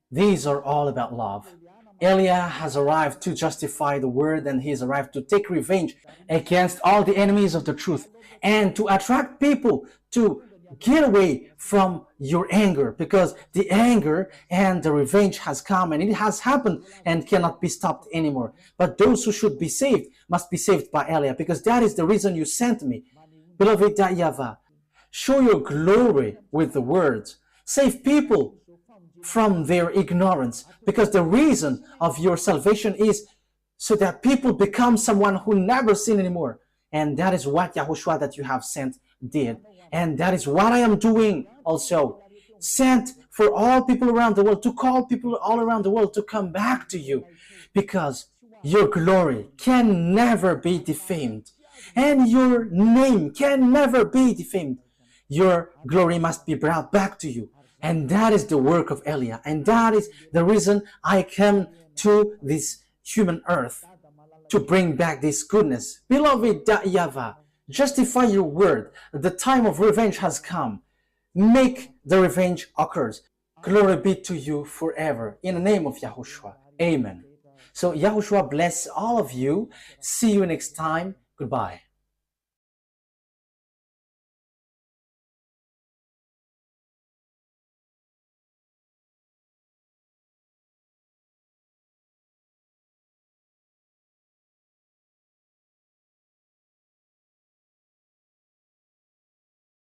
These are all about love. Eliah has arrived to justify the word, and he has arrived to take revenge against all the enemies of the truth and to attract people to get away from your anger, because the anger and the revenge has come and it has happened and cannot be stopped anymore. But those who should be saved must be saved by Eliah, because that is the reason you sent me. Beloved YAHVAH, show your glory with the words. Save people from their ignorance, because the reason of your salvation is so that people become someone who never sin anymore. And that is what YAHOSHUAH that you have sent did. And that is what I am doing also. Sent for all people around the world, to call people all around the world to come back to you, because your glory can never be defamed and your name can never be defamed. Your glory must be brought back to you. And that is the work of Eliah. And that is the reason I came to this human earth, to bring back this goodness. Beloved YAHVAH, justify your word. The time of revenge has come. Make the revenge occurs. Glory be to you forever. In the name of YAHOSHUAH. Amen. So YAHOSHUAH bless all of you. See you next time. Goodbye.